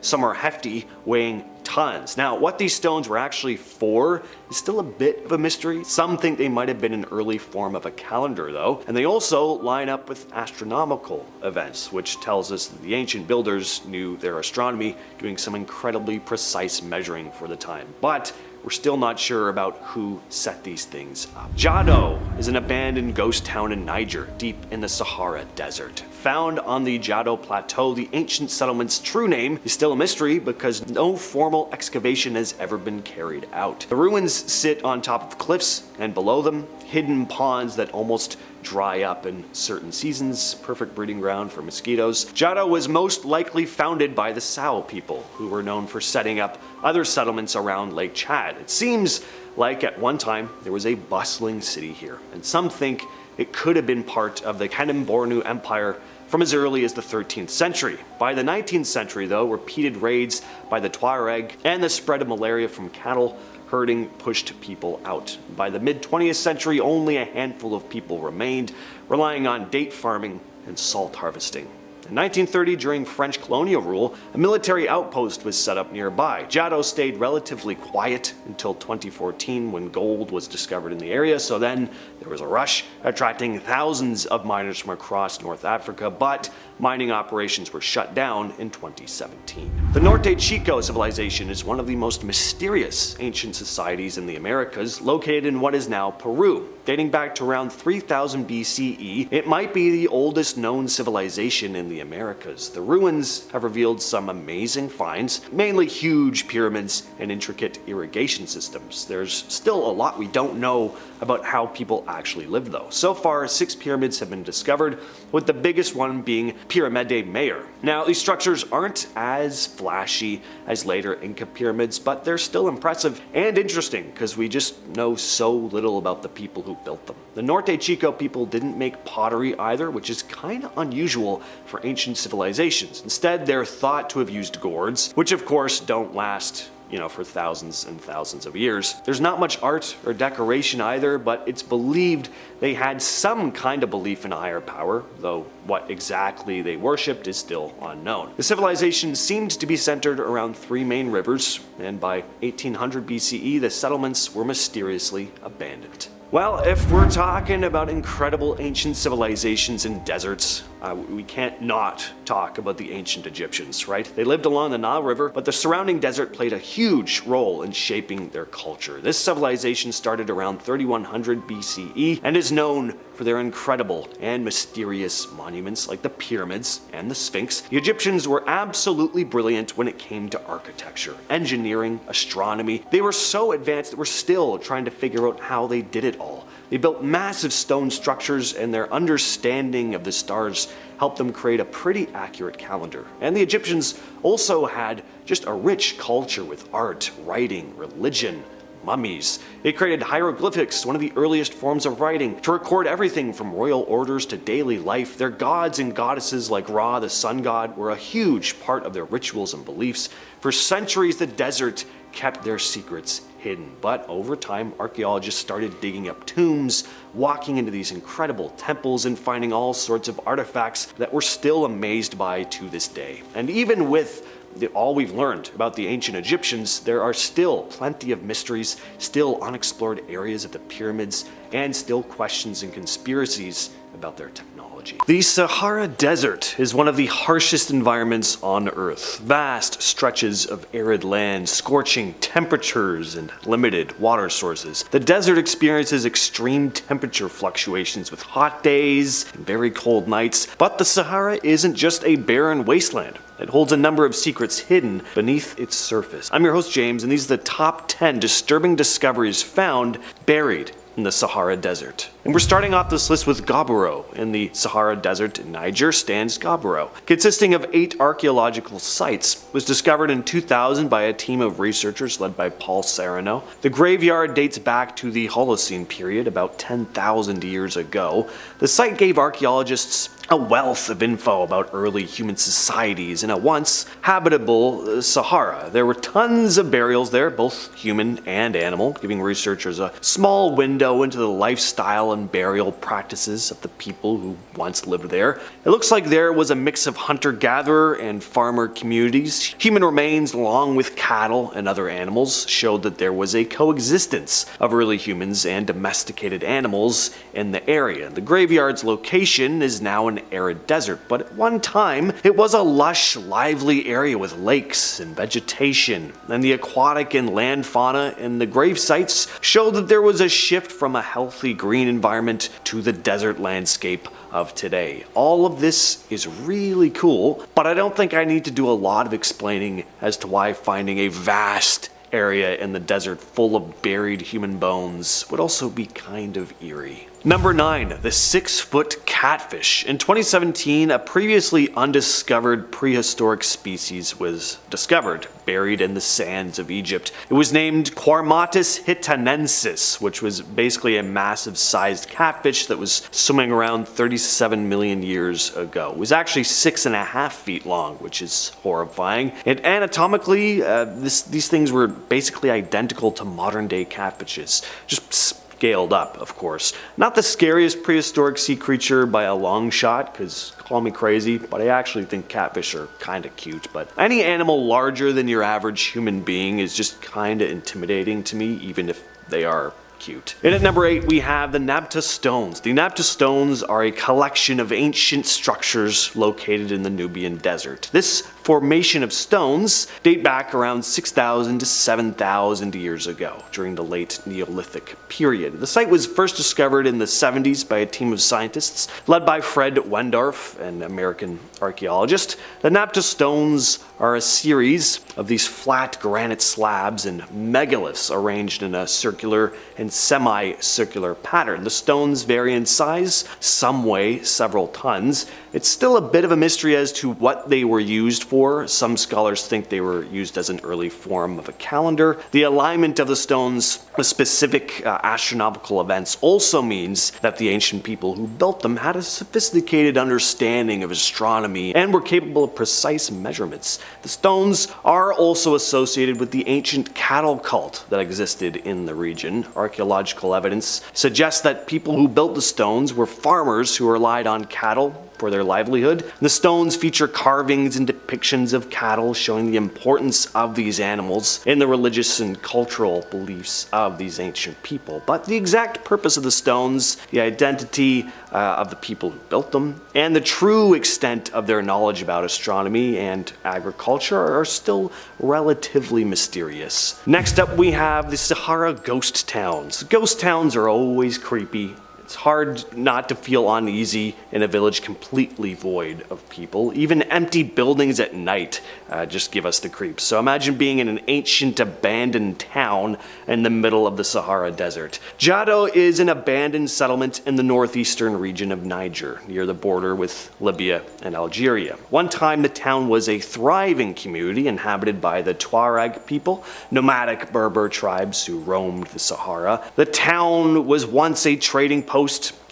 Some are hefty, weighing tons. Now, what these stones were actually for is still a bit of a mystery. Some think they might have been an early form of a calendar, though, and they also line up with astronomical events, which tells us that the ancient builders knew their astronomy, doing some incredibly precise measuring for the time. But we're still not sure about who set these things up. Jado is an abandoned ghost town in Niger, deep in the Sahara Desert. Found on the Jado Plateau, the ancient settlement's true name is still a mystery because no formal excavation has ever been carried out. The ruins sit on top of cliffs, and below them, hidden ponds that almost dry up in certain seasons, perfect breeding ground for mosquitoes. Jado was most likely founded by the Sao people, who were known for setting up other settlements around Lake Chad. It seems like at one time there was a bustling city here, and some think it could have been part of the Kanem-Bornu Empire from as early as the 13th century. By the 19th century, though, repeated raids by the Tuareg and the spread of malaria from cattle herding pushed people out. By the mid-20th century, only a handful of people remained, relying on date farming and salt harvesting. In 1930, during French colonial rule, a military outpost was set up nearby. Jado stayed relatively quiet until 2014 when gold was discovered in the area, so then there was a rush, attracting thousands of miners from across North Africa, but mining operations were shut down in 2017. The Norte Chico civilization is one of the most mysterious ancient societies in the Americas, located in what is now Peru. Dating back to around 3000 BCE, it might be the oldest known civilization in the Americas. The ruins have revealed some amazing finds, mainly huge pyramids and intricate irrigation systems. There's still a lot we don't know about how people actually lived though. So far, 6 pyramids have been discovered, with the biggest one being Piramide Mayor. Now, these structures aren't as flashy as later Inca pyramids, but they're still impressive and interesting because we just know so little about the people who built them. The Norte Chico people didn't make pottery either, which is kind of unusual for ancient civilizations. Instead, they're thought to have used gourds, which of course don't last for thousands and thousands of years. There's not much art or decoration either, but it's believed they had some kind of belief in a higher power, though what exactly they worshipped is still unknown. The civilization seemed to be centered around 3 main rivers, and by 1800 BCE, the settlements were mysteriously abandoned. Well, if we're talking about incredible ancient civilizations in deserts, we can't not talk about the ancient Egyptians, right? They lived along the Nile River, but the surrounding desert played a huge role in shaping their culture. This civilization started around 3100 BCE and is known for their incredible and mysterious monuments like the pyramids and the Sphinx. The Egyptians were absolutely brilliant when it came to architecture, engineering, astronomy. They were so advanced that we're still trying to figure out how they did it all. They built massive stone structures, and their understanding of the stars helped them create a pretty accurate calendar. And the Egyptians also had just a rich culture with art, writing, religion, mummies. They created hieroglyphics, one of the earliest forms of writing, to record everything from royal orders to daily life. Their gods and goddesses like Ra, the sun god, were a huge part of their rituals and beliefs. For centuries, the desert kept their secrets hidden, but over time, archaeologists started digging up tombs, walking into these incredible temples, and finding all sorts of artifacts that we're still amazed by to this day. And even with all we've learned about the ancient Egyptians, there are still plenty of mysteries, still unexplored areas of the pyramids, and still questions and conspiracies about their technology. The Sahara Desert is one of the harshest environments on Earth. Vast stretches of arid land, scorching temperatures, and limited water sources. The desert experiences extreme temperature fluctuations with hot days and very cold nights, but the Sahara isn't just a barren wasteland. It holds a number of secrets hidden beneath its surface. I'm your host James, and these are the top 10 disturbing discoveries found buried in the Sahara Desert. And we're starting off this list with Gabbro. In the Sahara Desert in Niger stands Gabbro, consisting of 8 archaeological sites. It was discovered in 2000 by a team of researchers led by Paul Serrano. The graveyard dates back to the Holocene period, about 10,000 years ago. The site gave archaeologists a wealth of info about early human societies in a once habitable Sahara. There were tons of burials there, both human and animal, giving researchers a small window into the lifestyle and burial practices of the people who once lived there. It looks like there was a mix of hunter-gatherer and farmer communities. Human remains, along with cattle and other animals, showed that there was a coexistence of early humans and domesticated animals in the area. The graveyard's location is now an arid desert, but at one time it was a lush, lively area with lakes and vegetation, and the aquatic and land fauna in the grave sites showed that there was a shift from a healthy green environment to the desert landscape of today. All of this is really cool, but I don't think I need to do a lot of explaining as to why finding a vast area in the desert full of buried human bones would also be kind of eerie. Number 9, the 6-foot cat catfish. In 2017, a previously undiscovered prehistoric species was discovered, buried in the sands of Egypt. It was named Quarmatus hitanensis, which was basically a massive sized catfish that was swimming around 37 million years ago. It was actually 6.5 feet long, which is horrifying. And anatomically, these things were basically identical to modern day catfishes, just scaled up, of course. Not the scariest prehistoric sea creature by a long shot, because call me crazy, but I actually think catfish are kind of cute. But any animal larger than your average human being is just kind of intimidating to me, even if they are cute. And at number 8, we have the Nabta Stones. The Nabta Stones are a collection of ancient structures located in the Nubian desert. This formation of stones date back around 6,000 to 7,000 years ago, during the late Neolithic period. The site was first discovered in the 70s by a team of scientists led by Fred Wendorf, an American archaeologist. The Nabta Stones are a series of these flat granite slabs and megaliths arranged in a circular and semicircular pattern. The stones vary in size, some weigh several tons. It's still a bit of a mystery as to what they were used for. Some scholars think they were used as an early form of a calendar. The alignment of the stones with specific astronomical events also means that the ancient people who built them had a sophisticated understanding of astronomy and were capable of precise measurements. The stones are also associated with the ancient cattle cult that existed in the region. Archaeological evidence suggests that people who built the stones were farmers who relied on cattle for their livelihood. The stones feature carvings and depictions of cattle showing the importance of these animals in the religious and cultural beliefs of these ancient people. But the exact purpose of the stones, the identity of the people who built them, and the true extent of their knowledge about astronomy and agriculture are still relatively mysterious. Next up, we have the Sahara ghost towns. Ghost towns are always creepy. It's hard not to feel uneasy in a village completely void of people. Even empty buildings at night just give us the creeps. So imagine being in an ancient abandoned town in the middle of the Sahara Desert. Jado is an abandoned settlement in the northeastern region of Niger, near the border with Libya and Algeria. One time the town was a thriving community inhabited by the Tuareg people, nomadic Berber tribes who roamed the Sahara. The town was once a trading post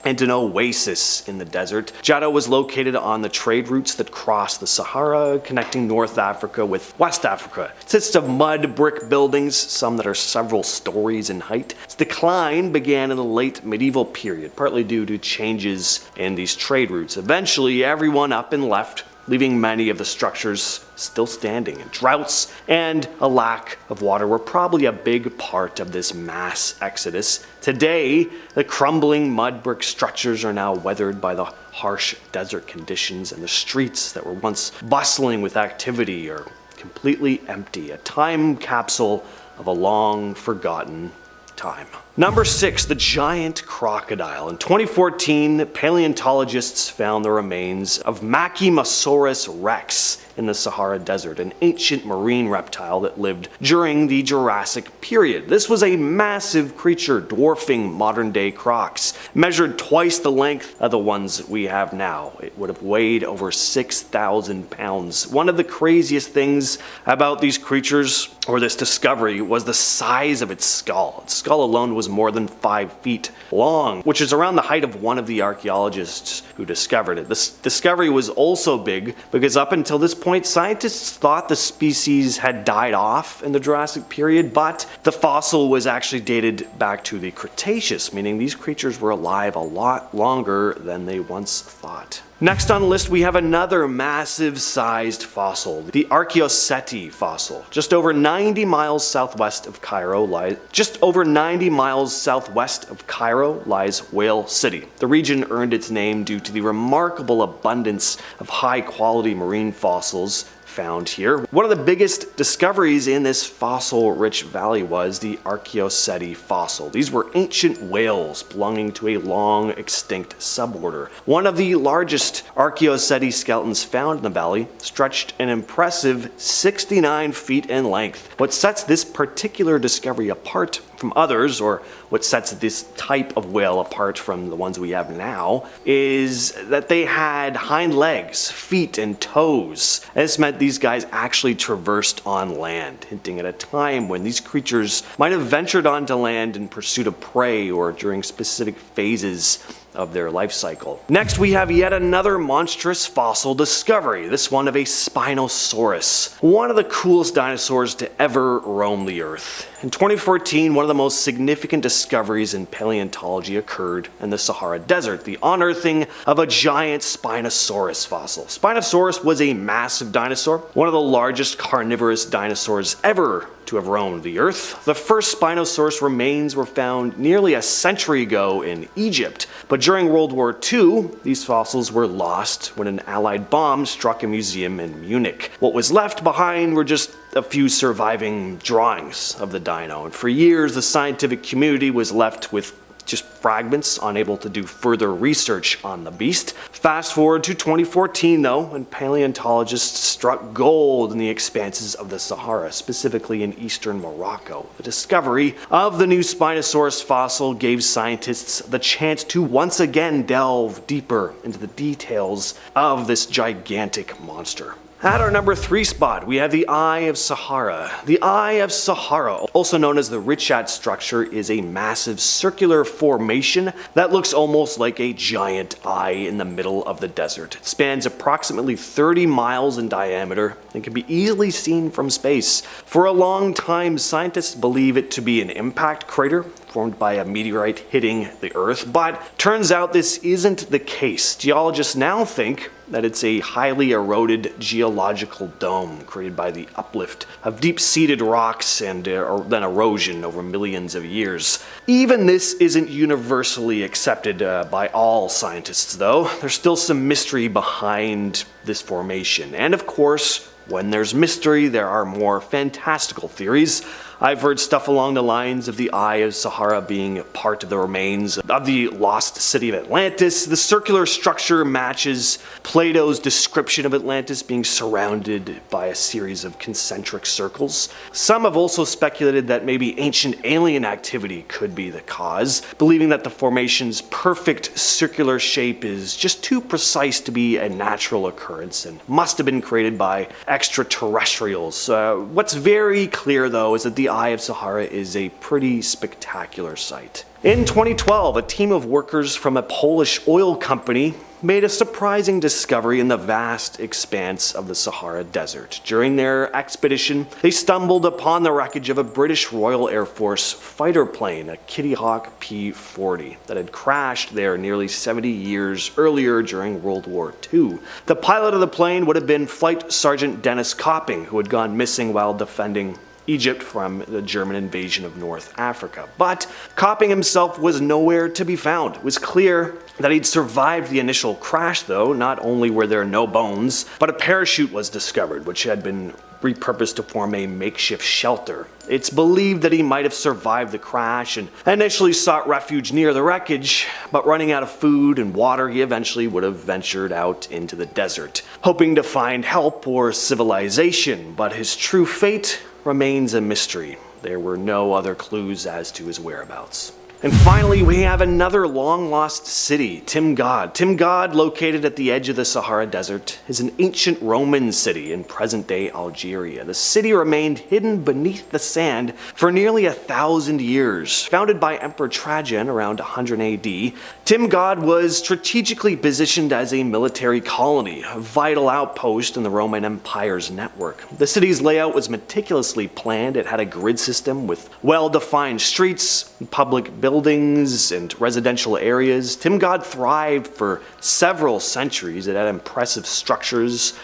and an oasis in the desert. Jado was located on the trade routes that cross the Sahara, connecting North Africa with West Africa. It consists of mud brick buildings, some that are several stories in height. Its decline began in the late medieval period, partly due to changes in these trade routes. Eventually, everyone up and left, leaving many of the structures still standing. Droughts and a lack of water were probably a big part of this mass exodus. Today, the crumbling mud brick structures are now weathered by the harsh desert conditions, and the streets that were once bustling with activity are completely empty, a time capsule of a long forgotten time. Number 6, the giant crocodile. In 2014, paleontologists found the remains of Machimasaurus rex in the Sahara Desert, an ancient marine reptile that lived during the Jurassic period. This was a massive creature dwarfing modern-day crocs, measured twice the length of the ones we have now. It would have weighed over 6,000 pounds. One of the craziest things about these creatures, or this discovery, was the size of its skull. Its skull alone was more than 5 feet long, which is around the height of one of the archaeologists who discovered it. This discovery was also big because up until this point, scientists thought the species had died off in the Jurassic period, but the fossil was actually dated back to the Cretaceous, meaning these creatures were alive a lot longer than they once thought. Next on the list, we have another massive-sized fossil, the Archaeoceti fossil. Just over 90 miles southwest of Cairo lies Whale City. The region earned its name due to the remarkable abundance of high-quality marine fossils found here. One of the biggest discoveries in this fossil-rich valley was the Archaeoceti fossil. These were ancient whales belonging to a long extinct suborder. One of the largest Archaeoceti skeletons found in the valley stretched an impressive 69 feet in length. What sets this particular discovery apart from others, or what sets this type of whale apart from the ones we have now, is that they had hind legs, feet, and toes. And this meant these guys actually traversed on land, hinting at a time when these creatures might have ventured onto land in pursuit of prey or during specific phases of their life cycle. Next, we have yet another monstrous fossil discovery, this one of a Spinosaurus, one of the coolest dinosaurs to ever roam the earth. In 2014, one of the most significant discoveries in paleontology occurred in the Sahara Desert, the unearthing of a giant Spinosaurus fossil. Spinosaurus was a massive dinosaur, one of the largest carnivorous dinosaurs ever to have roamed the earth. The first Spinosaurus remains were found nearly a century ago in Egypt, but during World War II, these fossils were lost when an Allied bomb struck a museum in Munich. What was left behind were just a few surviving drawings of the dino, and for years the scientific community was left with just fragments, unable to do further research on the beast. Fast forward to 2014 though, when paleontologists struck gold in the expanses of the Sahara, specifically in eastern Morocco. The discovery of the new Spinosaurus fossil gave scientists the chance to once again delve deeper into the details of this gigantic monster. At our number 3 spot, we have the Eye of Sahara. The Eye of Sahara, also known as the Richat structure, is a massive circular formation that looks almost like a giant eye in the middle of the desert. It spans approximately 30 miles in diameter and can be easily seen from space. For a long time, scientists believe it to be an impact crater formed by a meteorite hitting the Earth, but turns out this isn't the case. Geologists now think that it's a highly eroded geological dome created by the uplift of deep-seated rocks and then erosion over millions of years. Even this isn't universally accepted by all scientists though. There's still some mystery behind this formation. And of course, when there's mystery, there are more fantastical theories. I've heard stuff along the lines of the Eye of Sahara being part of the remains of the lost city of Atlantis. The circular structure matches Plato's description of Atlantis being surrounded by a series of concentric circles. Some have also speculated that maybe ancient alien activity could be the cause, believing that the formation's perfect circular shape is just too precise to be a natural occurrence and must have been created by extraterrestrials. What's very clear though is that the Eye of Sahara is a pretty spectacular sight. In 2012, a team of workers from a Polish oil company made a surprising discovery in the vast expanse of the Sahara Desert. During their expedition, they stumbled upon the wreckage of a British Royal Air Force fighter plane, a Kitty Hawk P-40, that had crashed there nearly 70 years earlier during World War II. The pilot of the plane would have been Flight Sergeant Dennis Copping, who had gone missing while defending Egypt from the German invasion of North Africa. But Copping himself was nowhere to be found. It was clear that he'd survived the initial crash though. Not only were there no bones, but a parachute was discovered, which had been repurposed to form a makeshift shelter. It's believed that he might have survived the crash and initially sought refuge near the wreckage, but running out of food and water, he eventually would have ventured out into the desert, hoping to find help or civilization, but his true fate remains a mystery. There were no other clues as to his whereabouts. And finally, we have another long-lost city, Timgad. Timgad, located at the edge of the Sahara Desert, is an ancient Roman city in present-day Algeria. The city remained hidden beneath the sand for nearly 1,000 years. Founded by Emperor Trajan around 100 AD, Timgad was strategically positioned as a military colony, a vital outpost in the Roman Empire's network. The city's layout was meticulously planned. It had a grid system with well-defined streets and public buildings buildings and residential areas. Timgad thrived for several centuries. It had impressive structures,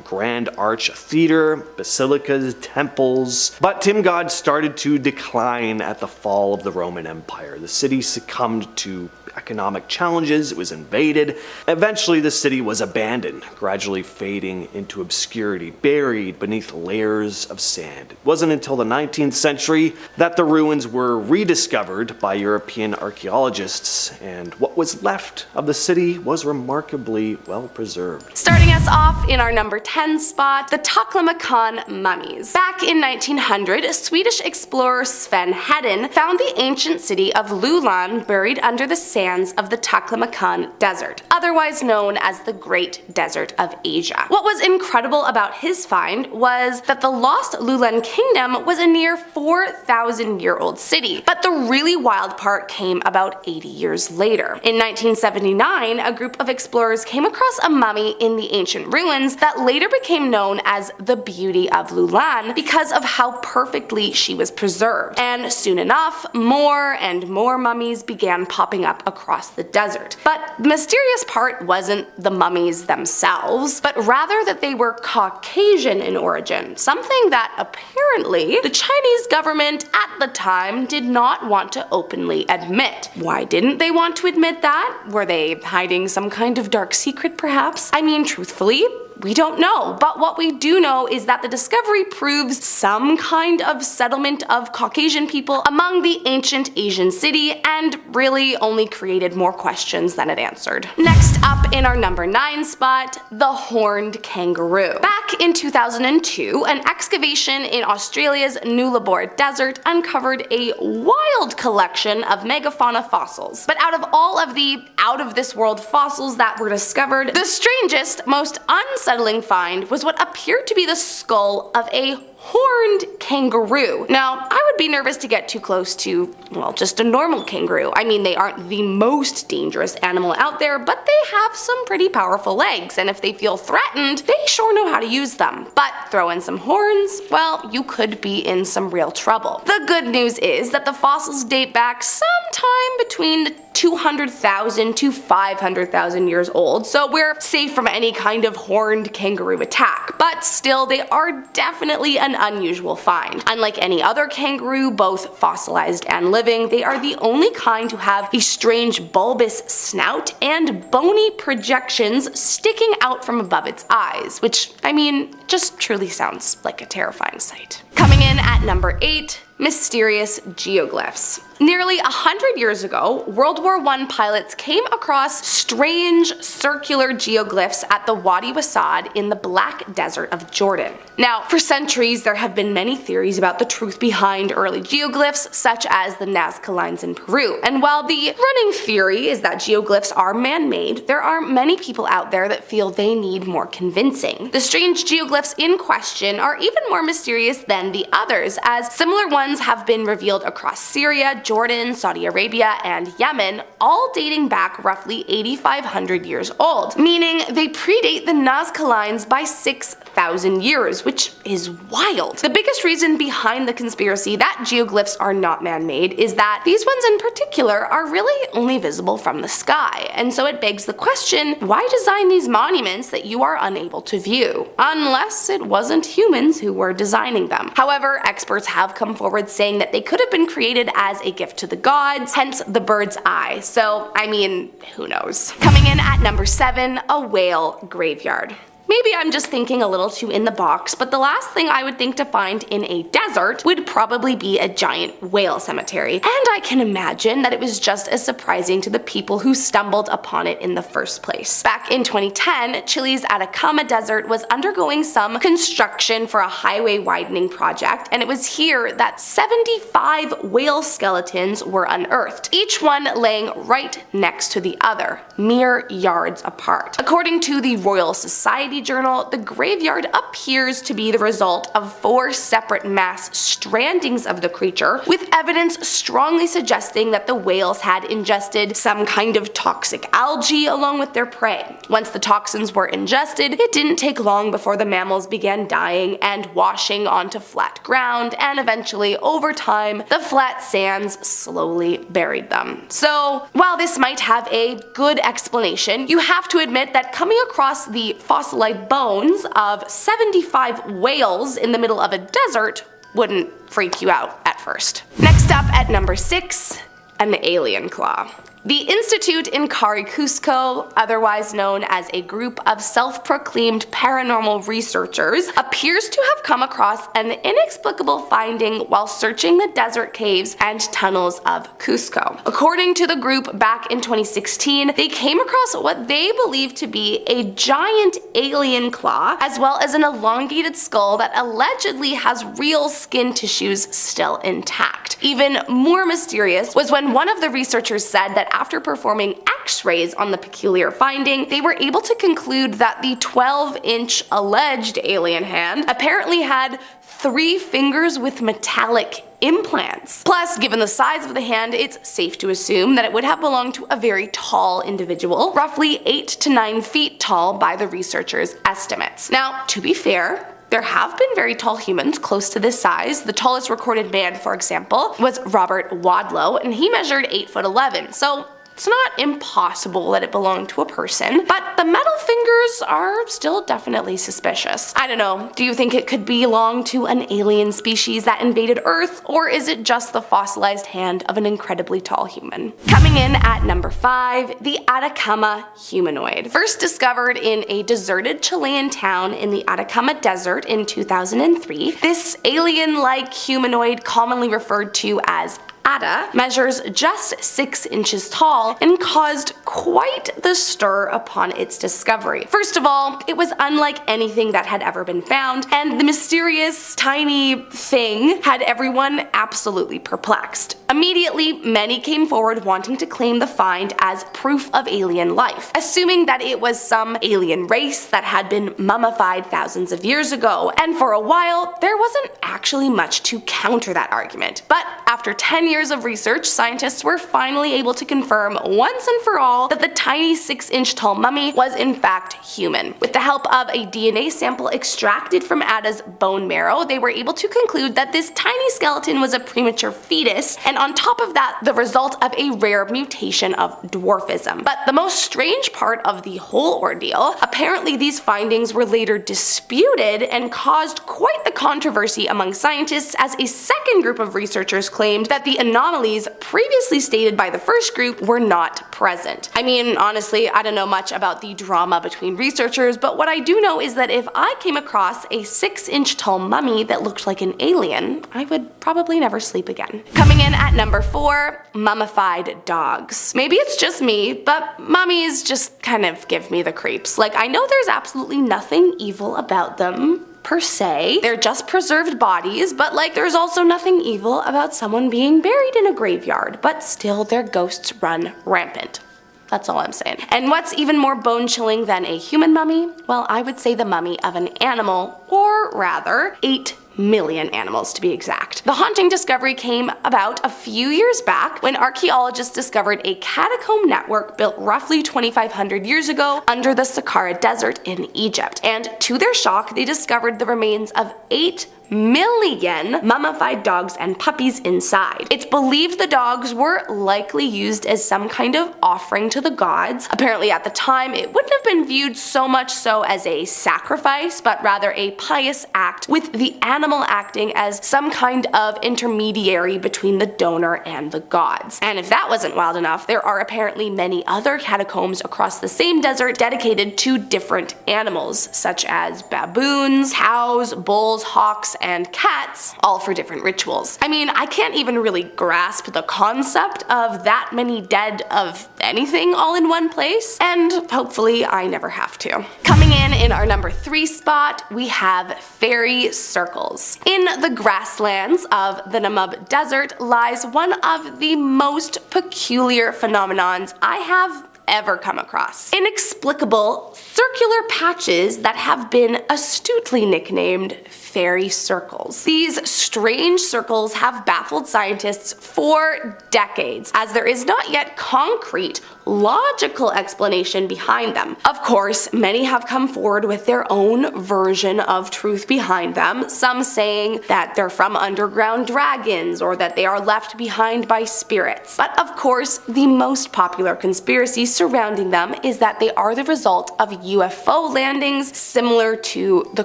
grand arch theater, basilicas, temples. But Timgad started to decline at the fall of the Roman Empire. The city succumbed to economic challenges, it was invaded. Eventually the city was abandoned, gradually fading into obscurity, buried beneath layers of sand. It wasn't until the 19th century that the ruins were rediscovered by European archaeologists, and what was left of the city was remarkably well preserved. Starting us off in our number 10 spot, the Taklamakan mummies. Back in 1900, Swedish explorer Sven Hedin found the ancient city of Lulan buried under the sands of the Taklamakan Desert, otherwise known as the Great Desert of Asia. What was incredible about his find was that the lost Lulan kingdom was a near 4,000-year-old city, but the really wild part came about 80 years later. In 1979, a group of explorers came across a mummy in the ancient ruins that later became known as the Beauty of Lulan because of how perfectly she was preserved. And soon enough, more and more mummies began popping up across the desert. But the mysterious part wasn't the mummies themselves, but rather that they were Caucasian in origin, something that apparently the Chinese government at the time did not want to openly admit. Why didn't they want to admit that? Were they hiding some kind of dark secret perhaps? I mean, truthfully, we don't know, but what we do know is that the discovery proves some kind of settlement of Caucasian people among the ancient Asian city and really only created more questions than it answered. Next up in our number 9 spot, the horned kangaroo. Back in 2002, an excavation in Australia's Nullarbor Desert uncovered a wild collection of megafauna fossils. But out of all of the out-of-this-world fossils that were discovered, the strangest, most unsettling find was what appeared to be the skull of a horned kangaroo. Now, I would be nervous to get too close to, well, just a normal kangaroo. I mean, they aren't the most dangerous animal out there, but they have some pretty powerful legs, and if they feel threatened, they sure know how to use them. But throw in some horns, well, you could be in some real trouble. The good news is that the fossils date back sometime between 200,000 to 500,000 years old, so we're safe from any kind of horned kangaroo attack. But still, they are definitely an unusual find. Unlike any other kangaroo, both fossilized and living, they are the only kind to have a strange bulbous snout and bony projections sticking out from above its eyes, which, I mean, just truly sounds like a terrifying sight. Coming in at number 8, mysterious geoglyphs. Nearly 100 years ago, World War I pilots came across strange circular geoglyphs at the Wadi Wasad in the Black Desert of Jordan. Now, for centuries, there have been many theories about the truth behind early geoglyphs, such as the Nazca lines in Peru. And while the running theory is that geoglyphs are man-made, there are many people out there that feel they need more convincing. The strange geoglyphs in question are even more mysterious than the others, as similar ones have been revealed across Syria, Jordan, Saudi Arabia, and Yemen, all dating back roughly 8,500 years old, meaning they predate the Nazca lines by 6,000 years, which is wild. The biggest reason behind the conspiracy that geoglyphs are not man-made is that these ones in particular are really only visible from the sky, and so it begs the question, why design these monuments that you are unable to view? Unless it wasn't humans who were designing them. However, experts have come forward saying that they could have been created as a gift to the gods, hence the bird's eye. So, I mean, who knows? Coming in at number 7, a whale graveyard. Maybe I'm just thinking a little too in the box, but the last thing I would think to find in a desert would probably be a giant whale cemetery. And I can imagine that it was just as surprising to the people who stumbled upon it in the first place. Back in 2010, Chile's Atacama Desert was undergoing some construction for a highway widening project, and it was here that 75 whale skeletons were unearthed, each one laying right next to the other, mere yards apart. According to the Royal Society Geography journal, the graveyard appears to be the result of 4 separate mass strandings of the creature, with evidence strongly suggesting that the whales had ingested some kind of toxic algae along with their prey. Once the toxins were ingested, it didn't take long before the mammals began dying and washing onto flat ground, and eventually, over time, the flat sands slowly buried them. So, while this might have a good explanation, you have to admit that coming across the fossilized bones of 75 whales in the middle of a desert wouldn't freak you out at first. Next up at number 6, an alien claw. The Institute in Cari, Cusco, otherwise known as a group of self-proclaimed paranormal researchers, appears to have come across an inexplicable finding while searching the desert caves and tunnels of Cusco. According to the group, back in 2016, they came across what they believe to be a giant alien claw, as well as an elongated skull that allegedly has real skin tissues still intact. Even more mysterious was when one of the researchers said that after performing x-rays on the peculiar finding, they were able to conclude that the 12-inch alleged alien hand apparently had 3 fingers with metallic implants. Plus, given the size of the hand, it's safe to assume that it would have belonged to a very tall individual, roughly 8 to 9 feet tall by the researchers' estimates. Now, to be fair, there have been very tall humans close to this size. The tallest recorded man, for example, was Robert Wadlow, and he measured 8'11", so it's not impossible that it belonged to a person, but the metal fingers are still definitely suspicious. I don't know, do you think it could belong to an alien species that invaded Earth, or is it just the fossilized hand of an incredibly tall human? Coming in at number 5, the Atacama humanoid. First discovered in a deserted Chilean town in the Atacama Desert in 2003, this alien-like humanoid, commonly referred to as Ada, measures just 6 inches tall and caused quite the stir upon its discovery. First of all, it was unlike anything that had ever been found, and the mysterious tiny thing had everyone absolutely perplexed. Immediately, many came forward wanting to claim the find as proof of alien life, assuming that it was some alien race that had been mummified thousands of years ago, and for a while, there wasn't actually much to counter that argument. But after 10 years of research, scientists were finally able to confirm once and for all that the tiny 6-inch tall mummy was in fact human. With the help of a DNA sample extracted from Ada's bone marrow, they were able to conclude that this tiny skeleton was a premature fetus, and on top of that, the result of a rare mutation of dwarfism. But the most strange part of the whole ordeal, apparently these findings were later disputed and caused quite the controversy among scientists, as a second group of researchers claimed that the anomalies previously stated by the first group were not present. I mean, honestly, I don't know much about the drama between researchers, but what I do know is that if I came across a 6-inch tall mummy that looked like an alien, I would probably never sleep again. Coming in at number 4, mummified dogs. Maybe it's just me, but mummies just kind of give me the creeps. Like, I know there's absolutely nothing evil about them per se. They're just preserved bodies, but like there's also nothing evil about someone being buried in a graveyard, but still their ghosts run rampant. That's all I'm saying. And what's even more bone-chilling than a human mummy? Well, I would say the mummy of an animal, or rather, 8 million animals to be exact. The haunting discovery came about a few years back when archaeologists discovered a catacomb network built roughly 2,500 years ago under the Sahara Desert in Egypt. And to their shock, they discovered the remains of 8 million mummified dogs and puppies inside. It's believed the dogs were likely used as some kind of offering to the gods. Apparently at the time, it wouldn't have been viewed so much so as a sacrifice, but rather a pious act, with the animal acting as some kind of intermediary between the donor and the gods. And if that wasn't wild enough, there are apparently many other catacombs across the same desert dedicated to different animals, such as baboons, cows, bulls, hawks, and cats, all for different rituals. I mean, I can't even really grasp the concept of that many dead of anything all in one place, and hopefully I never have to. Coming in our number 3 spot, we have fairy circles. In the grasslands of the Namib Desert lies one of the most peculiar phenomenons I have ever come across. Inexplicable circular patches that have been astutely nicknamed fairy circles. These strange circles have baffled scientists for decades, as there is not yet concrete, logical explanation behind them. Of course, many have come forward with their own version of truth behind them, some saying that they're from underground dragons or that they are left behind by spirits. But of course, the most popular conspiracy surrounding them is that they are the result of UFO landings similar to the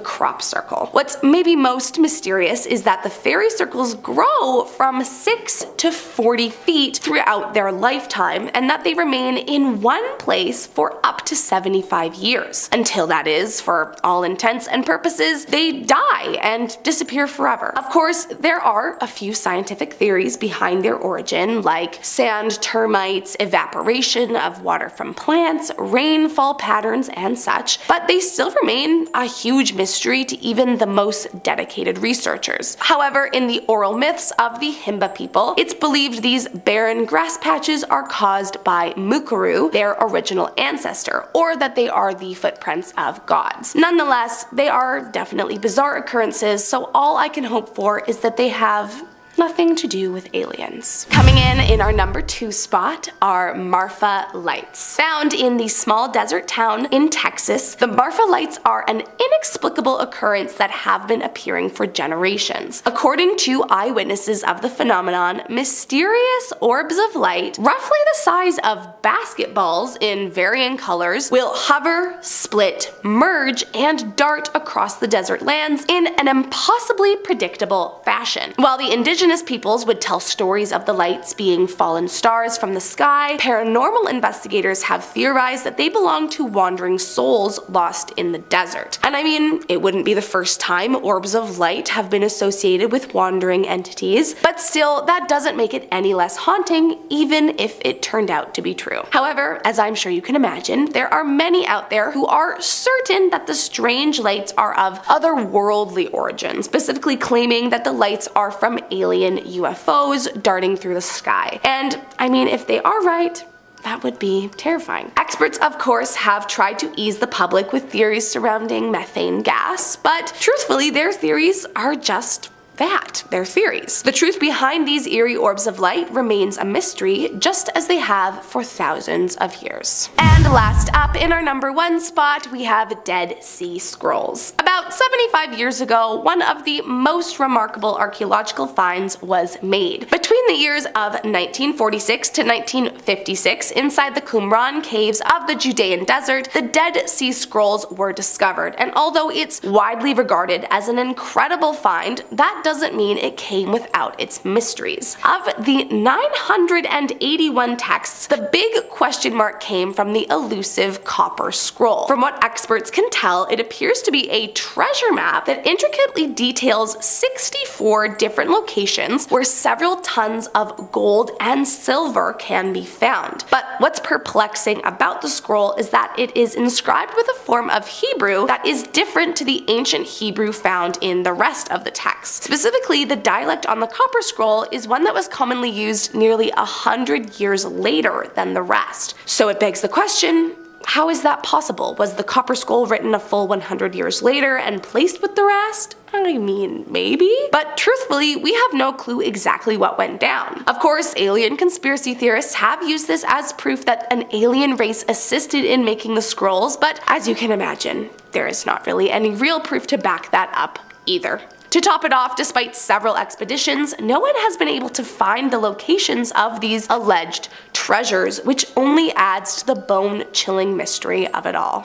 crop circle. What's maybe most mysterious is that the fairy circles grow from 6 to 40 feet throughout their lifetime, and that they remain in one place for up to 75 years. Until that is, for all intents and purposes, they die and disappear forever. Of course, there are a few scientific theories behind their origin, like sand termites, evaporation of water from plants, rainfall patterns, and such, but they still remain a huge mystery to even the most dedicated researchers. However, in the oral myths of the Himba people, it's believed these barren grass patches are caused by Mukuru, their original ancestor, or that they are the footprints of gods. Nonetheless, they are definitely bizarre occurrences, so all I can hope for is that they have nothing to do with aliens. Coming in our number 2 spot are Marfa Lights. Found in the small desert town in Texas, the Marfa Lights are an inexplicable occurrence that have been appearing for generations. According to eyewitnesses of the phenomenon, mysterious orbs of light, roughly the size of basketballs in varying colors, will hover, split, merge, and dart across the desert lands in an impossibly predictable fashion. While the indigenous peoples would tell stories of the lights being fallen stars from the sky, paranormal investigators have theorized that they belong to wandering souls lost in the desert. And I mean, it wouldn't be the first time orbs of light have been associated with wandering entities, but still, that doesn't make it any less haunting, even if it turned out to be true. However, as I'm sure you can imagine, there are many out there who are certain that the strange lights are of otherworldly origin, specifically claiming that the lights are from alien UFOs darting through the sky. And I mean, if they are right, that would be terrifying. Experts, of course, have tried to ease the public with theories surrounding methane gas, but truthfully, their theories are just that, their theories. The truth behind these eerie orbs of light remains a mystery, just as they have for thousands of years. And last up, in our number 1 spot, we have Dead Sea Scrolls. About 75 years ago, one of the most remarkable archaeological finds was made. Between the years of 1946 to 1956, inside the Qumran caves of the Judean desert, the Dead Sea Scrolls were discovered, and although it's widely regarded as an incredible find, that doesn't mean it came without its mysteries. Of the 981 texts, the big question mark came from the elusive copper scroll. From what experts can tell, it appears to be a treasure map that intricately details 64 different locations where several tons of gold and silver can be found. But what's perplexing about the scroll is that it is inscribed with a form of Hebrew that is different to the ancient Hebrew found in the rest of the text. Specifically, the dialect on the copper scroll is one that was commonly used nearly 100 years later than the rest. So it begs the question, how is that possible? Was the copper scroll written a full 100 years later and placed with the rest? I mean, maybe? But truthfully, we have no clue exactly what went down. Of course, alien conspiracy theorists have used this as proof that an alien race assisted in making the scrolls, but as you can imagine, there is not really any real proof to back that up either. To top it off, despite several expeditions, no one has been able to find the locations of these alleged treasures, which only adds to the bone-chilling mystery of it all.